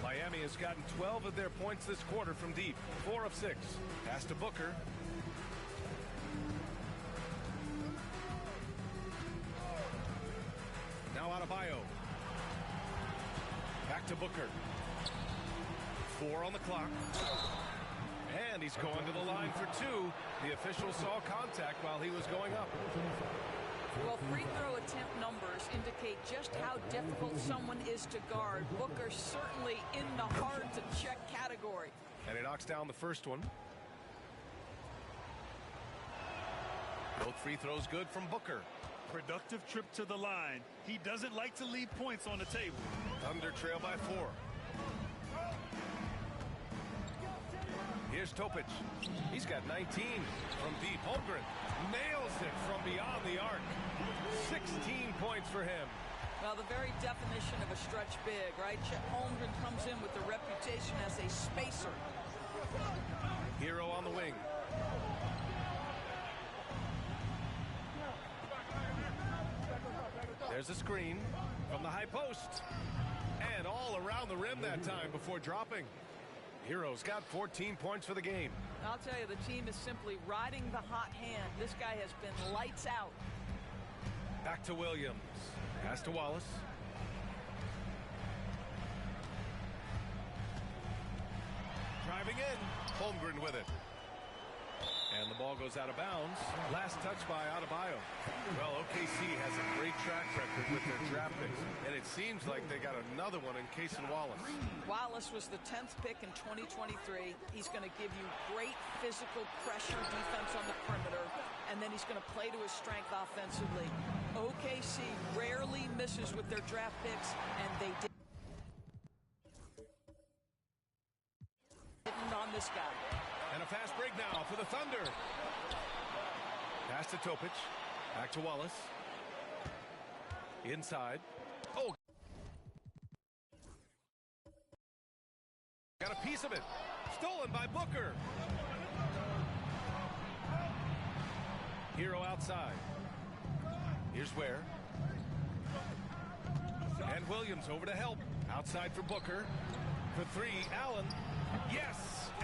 Miami has gotten 12 of their points this quarter from deep. 4 of 6. Pass to Booker. Now Adebayo. Back to Booker. 4 on the clock. And he's going to the line for 2. The official saw contact while he was going up. Well, free throw attempt numbers indicate just how difficult someone is to guard. Booker certainly in the hard-to-check category. And he knocks down the first one. Both free throws good from Booker. Productive trip to the line. He doesn't like to leave points on the table. Thunder trail by 4. Here's Topic. He's got 19 from deep. Holmgren nails it from beyond the arc. 16 points for him. Well, the very definition of a stretch big, right? Chet Holmgren comes in with the reputation as a spacer. Hero on the wing. There's a screen from the high post. And all around the rim that time before dropping. Hero's got 14 points for the game. I'll tell you, the team is simply riding the hot hand. This guy has been lights out. Back to Williams. Pass to Wallace. Driving in. Holmgren with it. And the ball goes out of bounds. Last touch by Adebayo. Well, OKC has a great track record with their draft picks, and it seems like they got another one in Cason Wallace. Wallace was the 10th pick in 2023. He's going to give you great physical pressure defense on the perimeter, and then he's going to play to his strength offensively. OKC rarely misses with their draft picks, and they didn't on this guy. And a fast break now for the Thunder. Pass to Topic. Back to Wallace. Inside. Oh. Got a piece of it. Stolen by Booker. Hero outside. Here's Ware. And Williams over to help. Outside for Booker. For three, Allen. Yes!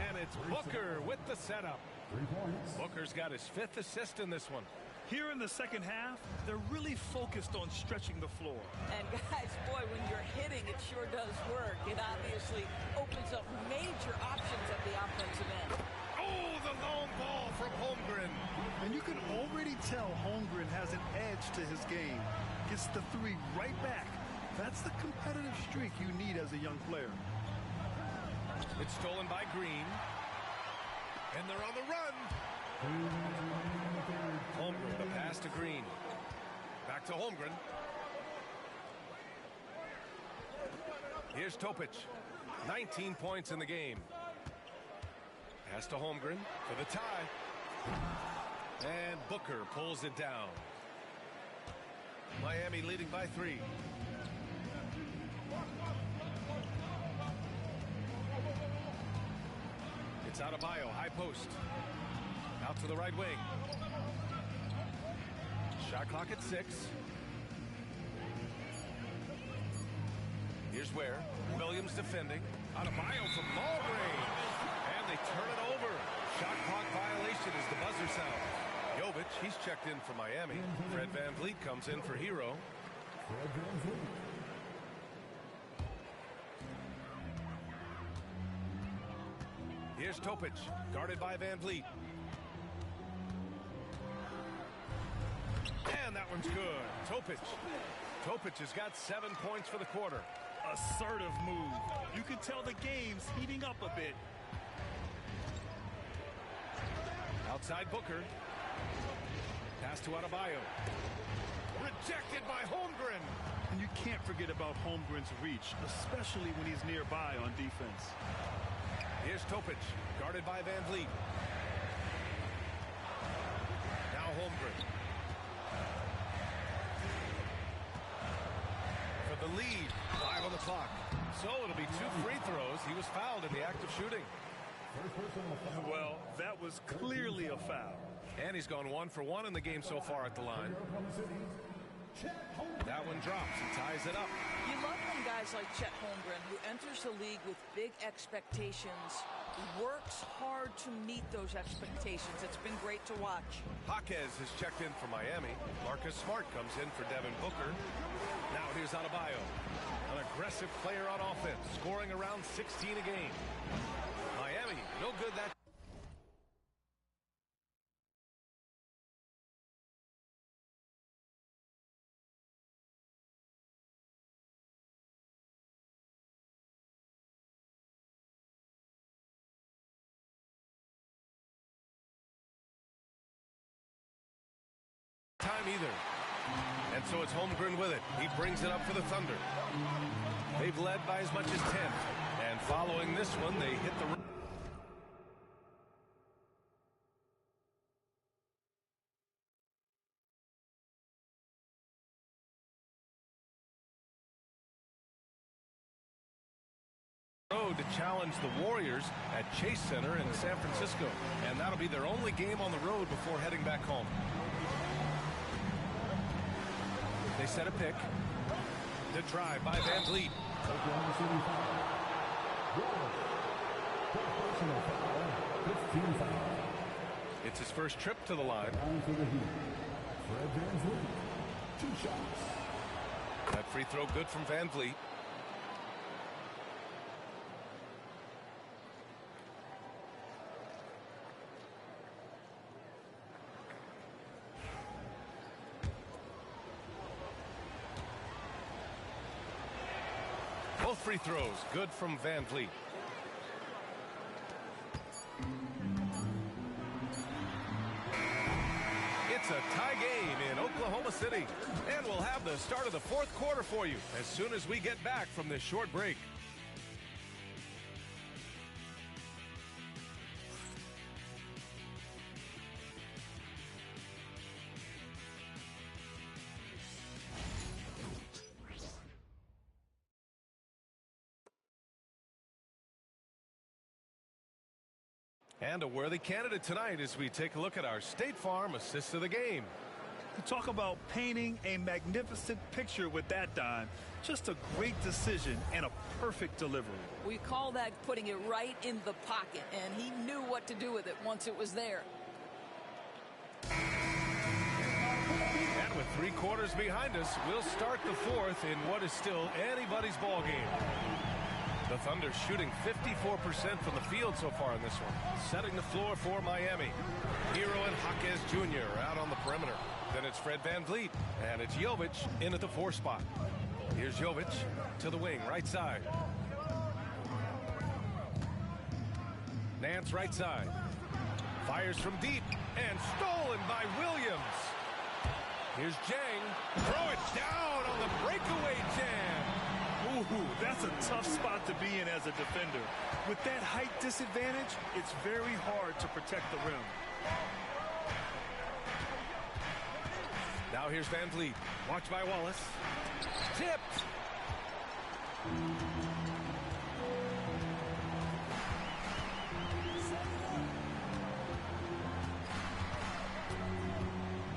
And it's Booker with the setup. 3 points. Booker's got his 5th assist in this one. Here in the second half, they're really focused on stretching the floor. And guys, boy, when you're hitting, it sure does work. It obviously opens up major options at the offensive end. Oh, the long ball from Holmgren. And you can already tell Holmgren has an edge to his game. Gets the three right back. That's the competitive streak you need as a young player. It's stolen by Green. And they're on the run. Holmgren, the pass to Green. Back to Holmgren. Here's Topic. 19 points in the game. Pass to Holmgren for the tie. And Booker pulls it down. Miami leading by 3. It's Adebayo, high post. Out to the right wing. Shot clock at 6. Here's Ware. Williams defending. Adebayo from ball range. And they turn it over. Shot clock violation is the buzzer sound. Jovic, he's checked in for Miami. Fred VanVleet comes in for Hero. Fred VanVleet. Here's Topic, guarded by VanVleet. And that one's good. Topic has got 7 points for the quarter. Assertive move. You can tell the game's heating up a bit. Outside Booker. Pass to Adebayo. Rejected by Holmgren. And you can't forget about Holmgren's reach, especially when he's nearby on defense. Here's Topic, guarded by VanVleet. Now Holmgren. For the lead, 5 on the clock. So it'll be 2 free throws. He was fouled in the act of shooting. Well, that was clearly a foul. And he's gone 1 for 1 in the game so far at the line. That one drops. He ties it up. You love when guys like Chet Holmgren, who enters the league with big expectations, works hard to meet those expectations. It's been great to watch. Jaquez has checked in for Miami. Marcus Smart comes in for Devin Booker. Now here's Adebayo. An aggressive player on offense, scoring around 16 a game. Miami, no good that. Time either. And so it's Holmgren with it. He brings it up for the Thunder. They've led by as much as 10. And following this one, they hit the road to challenge the Warriors at Chase Center in San Francisco. And that'll be their only game on the road before heading back home. They set a pick. The drive by VanVleet. It's his first trip to the line. That free throw good from VanVleet. Both free throws good from VanVleet. It's a tie game in Oklahoma City. And we'll have the start of the 4th quarter for you as soon as we get back from this short break. And a worthy candidate tonight as we take a look at our State Farm assist of the game. You talk about painting a magnificent picture with that, Don. Just a great decision and a perfect delivery. We call that putting it right in the pocket, and he knew what to do with it once it was there. And with 3 quarters behind us, we'll start the 4th in what is still anybody's ball game. The Thunder shooting 54% from the field so far in this one. Setting the floor for Miami. Hero and Jaquez Jr. out on the perimeter. Then it's Fred VanVleet, and it's Jovic in at the 4 spot. Here's Jovic to the wing, right side. Nance right side. Fires from deep, and stolen by Williams. Here's Jang. Throw it down on the breakaway jam. Ooh, that's a tough spot to be in as a defender. With that height disadvantage, it's very hard to protect the rim. Now here's VanVleet. Watched by Wallace. Tipped.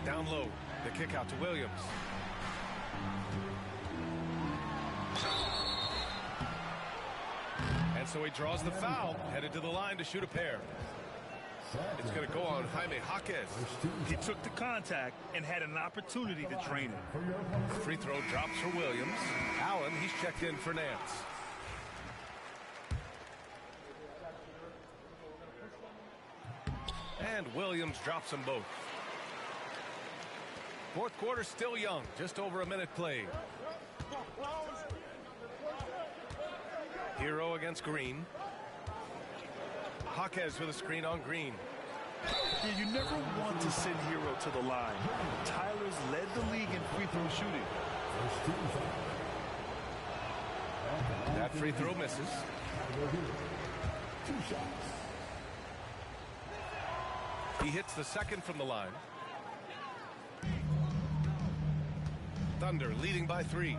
Down low. The kick out to Williams. And so he draws the foul, headed to the line to shoot a pair. It's going to go on Jaime Jaquez. He took the contact and had an opportunity to drain it. Free throw drops for Williams. Allen, he's checked in for Nance. And Williams drops them both. 4th quarter still young, just over a minute played. Hero against Green. Jaquez with a screen on Green. Yeah, you never want to send Hero to the line. Tyler's led the league in free throw shooting. That free throw misses. He hits the second from the line. Thunder leading by 3.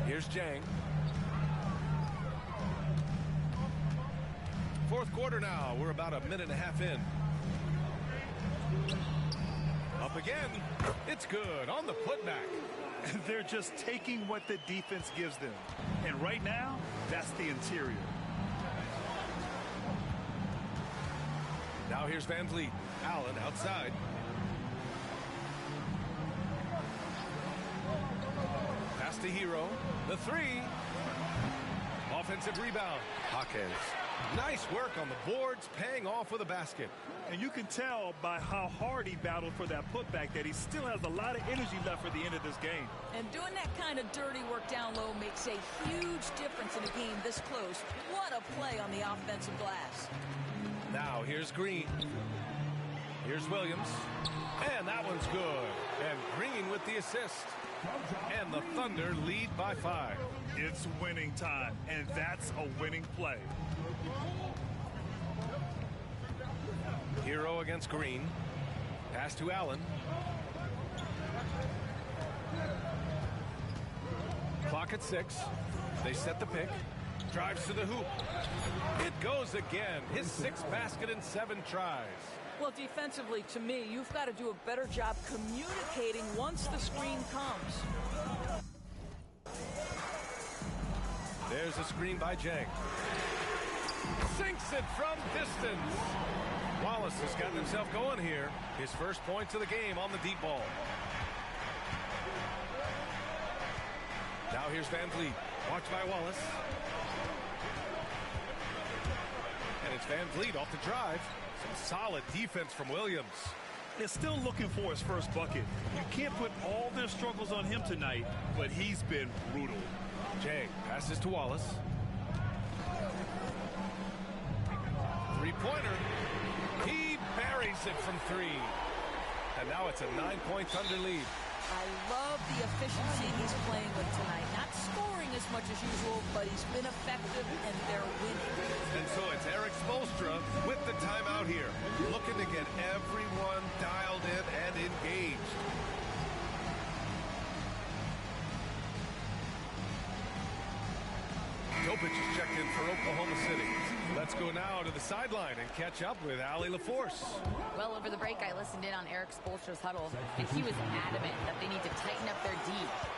Here's Jang. 4th quarter now. We're about a minute and a half in. Up again. It's good on the putback. They're just taking what the defense gives them. And right now, that's the interior. Now here's VanVleet. Allen outside. Pass to Hero. The 3. Offensive rebound. Jaquez. Nice work on the boards, paying off with a basket. And you can tell by how hard he battled for that putback that he still has a lot of energy left for the end of this game. And doing that kind of dirty work down low makes a huge difference in a game this close. What a play on the offensive glass. Now here's Green. Here's Williams. And that one's good. And Green with the assist. And the Thunder lead by 5. It's winning time, and that's a winning play. Hero against Green. Pass to Allen. Clock at 6. They set the pick. Drives to the hoop. It goes again. His 6th basket in 7 tries. Well, defensively, to me, you've got to do a better job communicating once the screen comes. There's a screen by Jang. Sinks it from distance. Wallace has gotten himself going here. His first points of the game on the deep ball. Now here's VanVleet. Watched by Wallace. And it's VanVleet off the drive. Some solid defense from Williams. They're still looking for his first bucket. You can't put all their struggles on him tonight, but he's been brutal. Jang passes to Wallace. 3-pointer. He buries it from 3. And now it's a 9-point Thunder lead. I love the efficiency he's playing with tonight. Not scoring as much as usual, but he's been effective, and they're winning. And so it's Eric Spoelstra with the timeout here, looking to get everyone dialed in and engaged. Topich is checked in for Oklahoma City. Let's go now to the sideline and catch up with Allie LaForce. Well, over the break, I listened in on Eric Spoelstra's huddle, and he was adamant that they need to tighten up their D.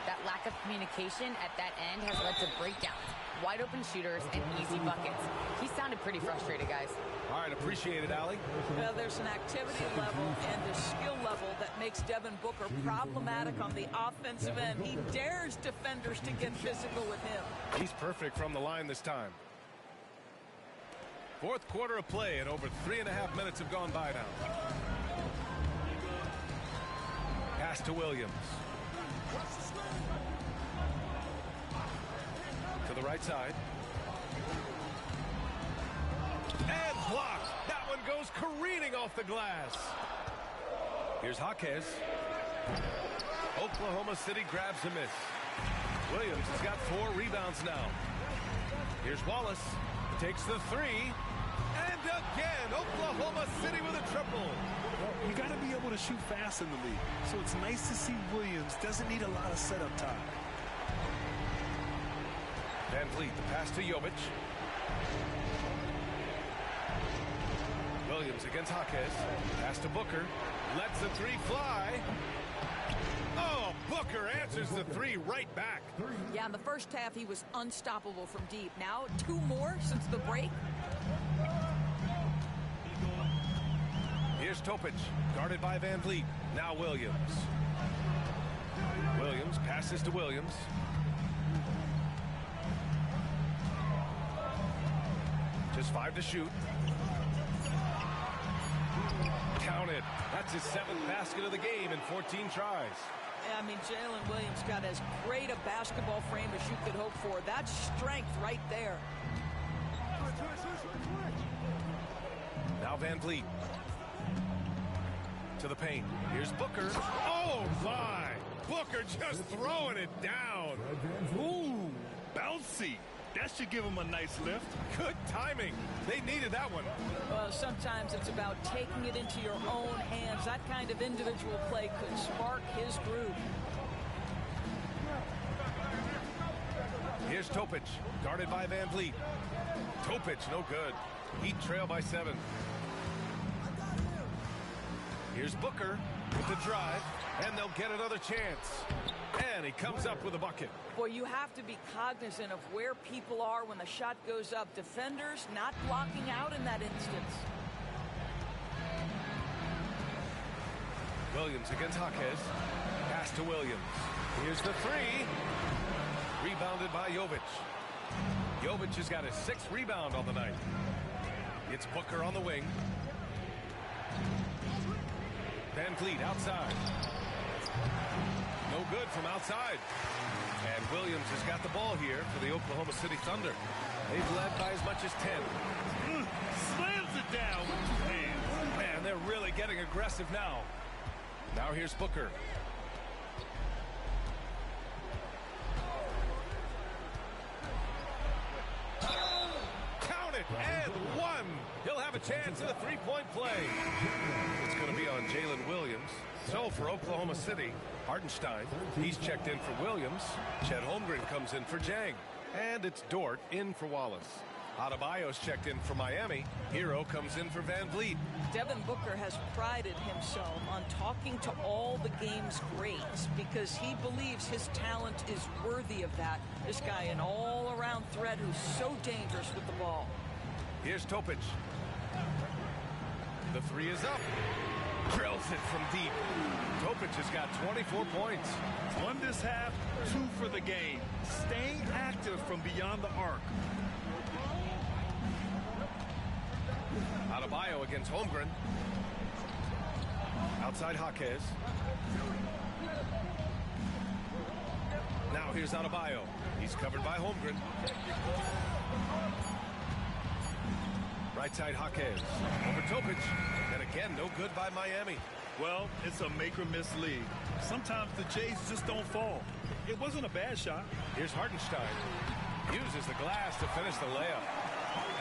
That lack of communication at that end has led to breakdowns, wide open shooters, and easy buckets. He sounded pretty frustrated, guys. All right, appreciate it, Allie. Well, there's an activity level and a skill level that makes Devin Booker problematic on the offensive end. He dares defenders to get physical with him. He's perfect from the line this time. Fourth quarter of play, and over 3.5 minutes have gone by now. Pass to Williams. To the right side. And blocked. That one goes careening off the glass. Here's Jaquez. Oklahoma City grabs a miss. Williams has got 4 rebounds now. Here's Wallace. Takes the 3. And again, Oklahoma City with a triple. Well, you got to be able to shoot fast in the league. So it's nice to see Williams doesn't need a lot of setup time. Van Vliet, the pass to Jovic. Williams against Jaquez. Pass to Booker. Lets the 3 fly. Oh, Booker answers the 3 right back. Yeah, in the first half, he was unstoppable from deep. Now, 2 more since the break. Here's Topich, guarded by Van Vliet. Now Williams. Williams passes to Williams. Just 5 to shoot. Counted. That's his 7th basket of the game in 14 tries. I mean, Jalen Williams got as great a basketball frame as you could hope for. That's strength right there. Now Van Vliet. To the paint. Here's Booker. Oh, my. Booker just throwing it down. Ooh, bouncy. That should give him a nice lift. Good timing. They needed that one. Well, sometimes it's about taking it into your own hands. That kind of individual play could spark his groove. Here's Topich, guarded by Van Vliet. Topich, no good. Heat trail by 7. Here's Booker with the drive, and they'll get another chance. And he comes up with a bucket. Boy, you have to be cognizant of where people are when the shot goes up. Defenders not blocking out in that instance. Williams against Jaquez. Pass to Williams. Here's the 3. Rebounded by Jovic. Jovic has got his 6th rebound on the night. It's Booker on the wing. Van Vliet outside. No good from outside. And Williams has got the ball here for the Oklahoma City Thunder. They've led by as much as 10. Slams it down with 2 hands. Man, they're really getting aggressive now. Now here's Booker. Count it, and 1. He'll have a chance at a 3-point play. It's going to be on Jalen Williams. So for Oklahoma City, Hartenstein, he's checked in for Williams. Chet Holmgren comes in for Jang. And it's Dort in for Wallace. Adebayo's checked in for Miami. Hero comes in for Van Vliet. Devin Booker has prided himself on talking to all the game's greats because he believes his talent is worthy of that. This guy, an all-around threat who's so dangerous with the ball. Here's Topich. The 3 is up. Drills it from deep. Topich has got 24 points. 1 this half, 2 for the game. Staying active from beyond the arc. Adebayo against Holmgren. Outside Jaquez. Now here's Adebayo. He's covered by Holmgren. Right side Jaquez. Over Topich. And again, no good by Miami. Well, it's a make-or-miss league. Sometimes the Jays just don't fall. It wasn't a bad shot. Here's Hartenstein. Uses the glass to finish the layup.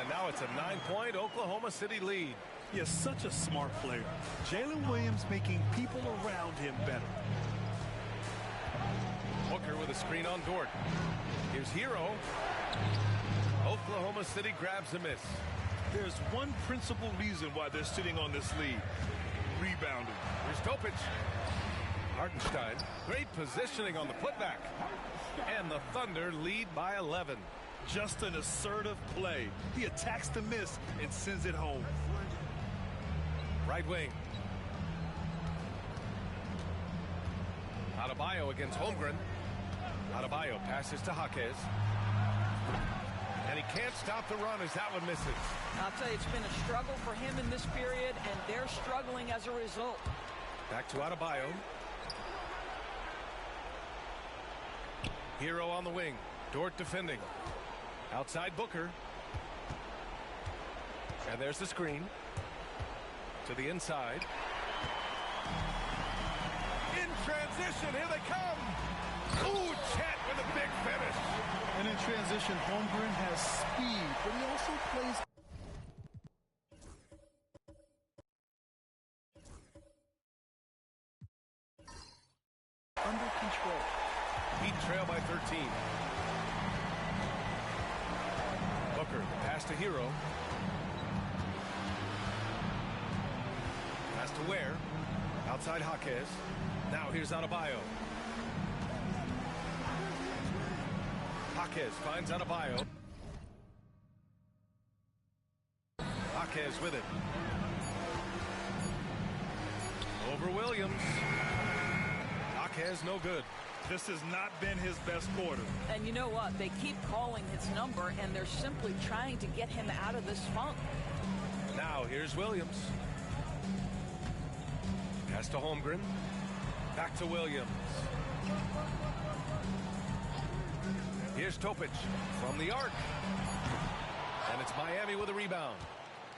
And now it's a 9-point Oklahoma City lead. He is such a smart player. Jalen Williams making people around him better. Booker with a screen on Dort. Here's Hero. Oklahoma City grabs a miss. There's one principal reason why they're sitting on this lead. Rebounding. Here's Topic. Hartenstein. Great positioning on the putback. And the Thunder lead by 11. Just an assertive play. He attacks the miss and sends it home. Right wing. Adebayo against Holmgren. Adebayo passes to Jaquez. And he can't stop the run as that one misses. I'll tell you, it's been a struggle for him in this period, and they're struggling as a result. Back to Adebayo. Hero on the wing. Dort defending. Outside Booker. And there's the screen. To the inside. In transition, here they come. Ooh, Chet with a big finish. And in transition, Holmgren has speed, but he also plays under control. Heat trail by 13. Booker, pass to Hero. Pass to Ware. Outside Jaquez. Now here's Adebayo. Jaquez finds Adebayo. Jaquez with it. Over Williams. Jaquez no good. This has not been his best quarter. And you know what? They keep calling his number, and they're simply trying to get him out of this funk. Now here's Williams. Pass to Holmgren. Back to Williams. Here's Topic from the arc. And it's Miami with a rebound.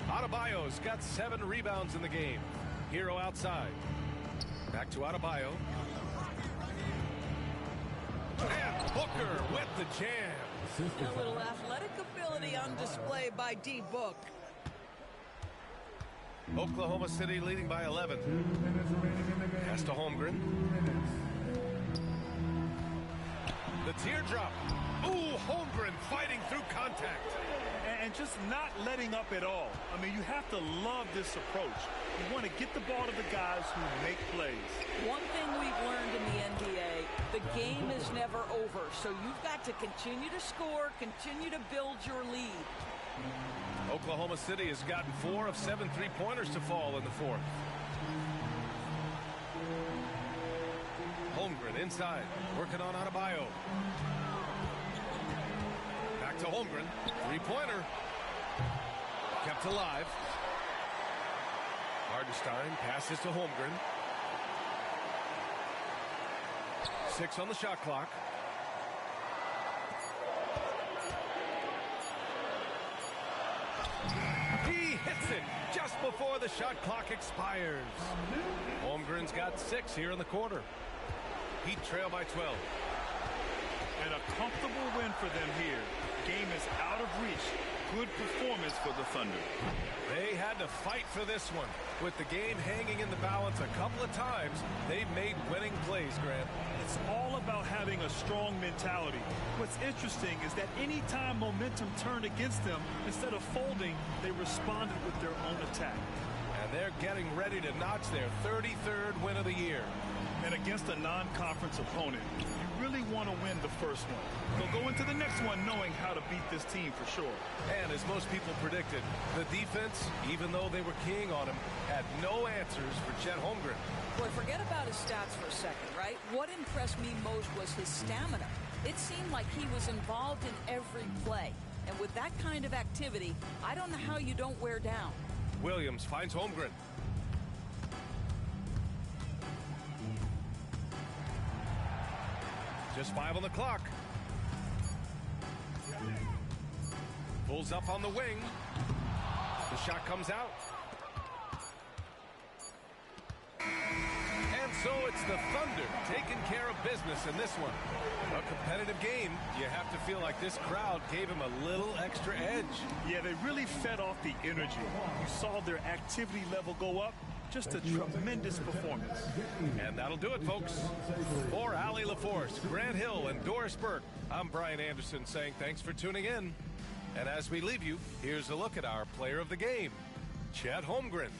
Adebayo's got 7 rebounds in the game. Hero outside. Back to Adebayo. And Booker with the jam. A little athletic ability on display by D. Book. Oklahoma City leading by 11. Pass to Holmgren. The teardrop. Ooh, Holmgren fighting through contact. And just not letting up at all. I mean, you have to love this approach. You want to get the ball to the guys who make plays. One thing we've learned in the NBA, the game is never over. So you've got to continue to score, continue to build your lead. Oklahoma City has gotten 4 of 7 three-pointers to fall in the fourth. Holmgren inside, working on Adebayo. Back to Holmgren, three-pointer. Kept alive. Hartenstein passes to Holmgren. 6 on the shot clock. He hits it just before the shot clock expires. Holmgren's got 6 here in the quarter. Heat trail by 12. And a comfortable win for them here. Game is out of reach. Good performance for the Thunder. They had to fight for this one. With the game hanging in the balance a couple of times, they've made winning plays, Grant. It's all about having a strong mentality. What's interesting is that any time momentum turned against them, instead of folding, they responded with their own attack. And they're getting ready to notch their 33rd win of the year. And against a non-conference opponent, you really want to win the first one. They'll go into the next one knowing how to beat this team for sure. And as most people predicted, the defense, even though they were keying on him, had no answers for Chet Holmgren. Boy, forget about his stats for a second, right? What impressed me most was his stamina. It seemed like he was involved in every play. And with that kind of activity, I don't know how you don't wear down. Williams finds Holmgren. Just 5 on the clock. Pulls up on the wing. The shot comes out. And so it's the Thunder taking care of business in this one. A competitive game. You have to feel like this crowd gave him a little extra edge. Yeah, they really fed off the energy. You saw their activity level go up. Just a tremendous performance. And that'll do it, folks. For Allie LaForce, Grant Hill, and Doris Burke, I'm Brian Anderson saying thanks for tuning in. And as we leave you, here's a look at our player of the game, Chet Holmgren.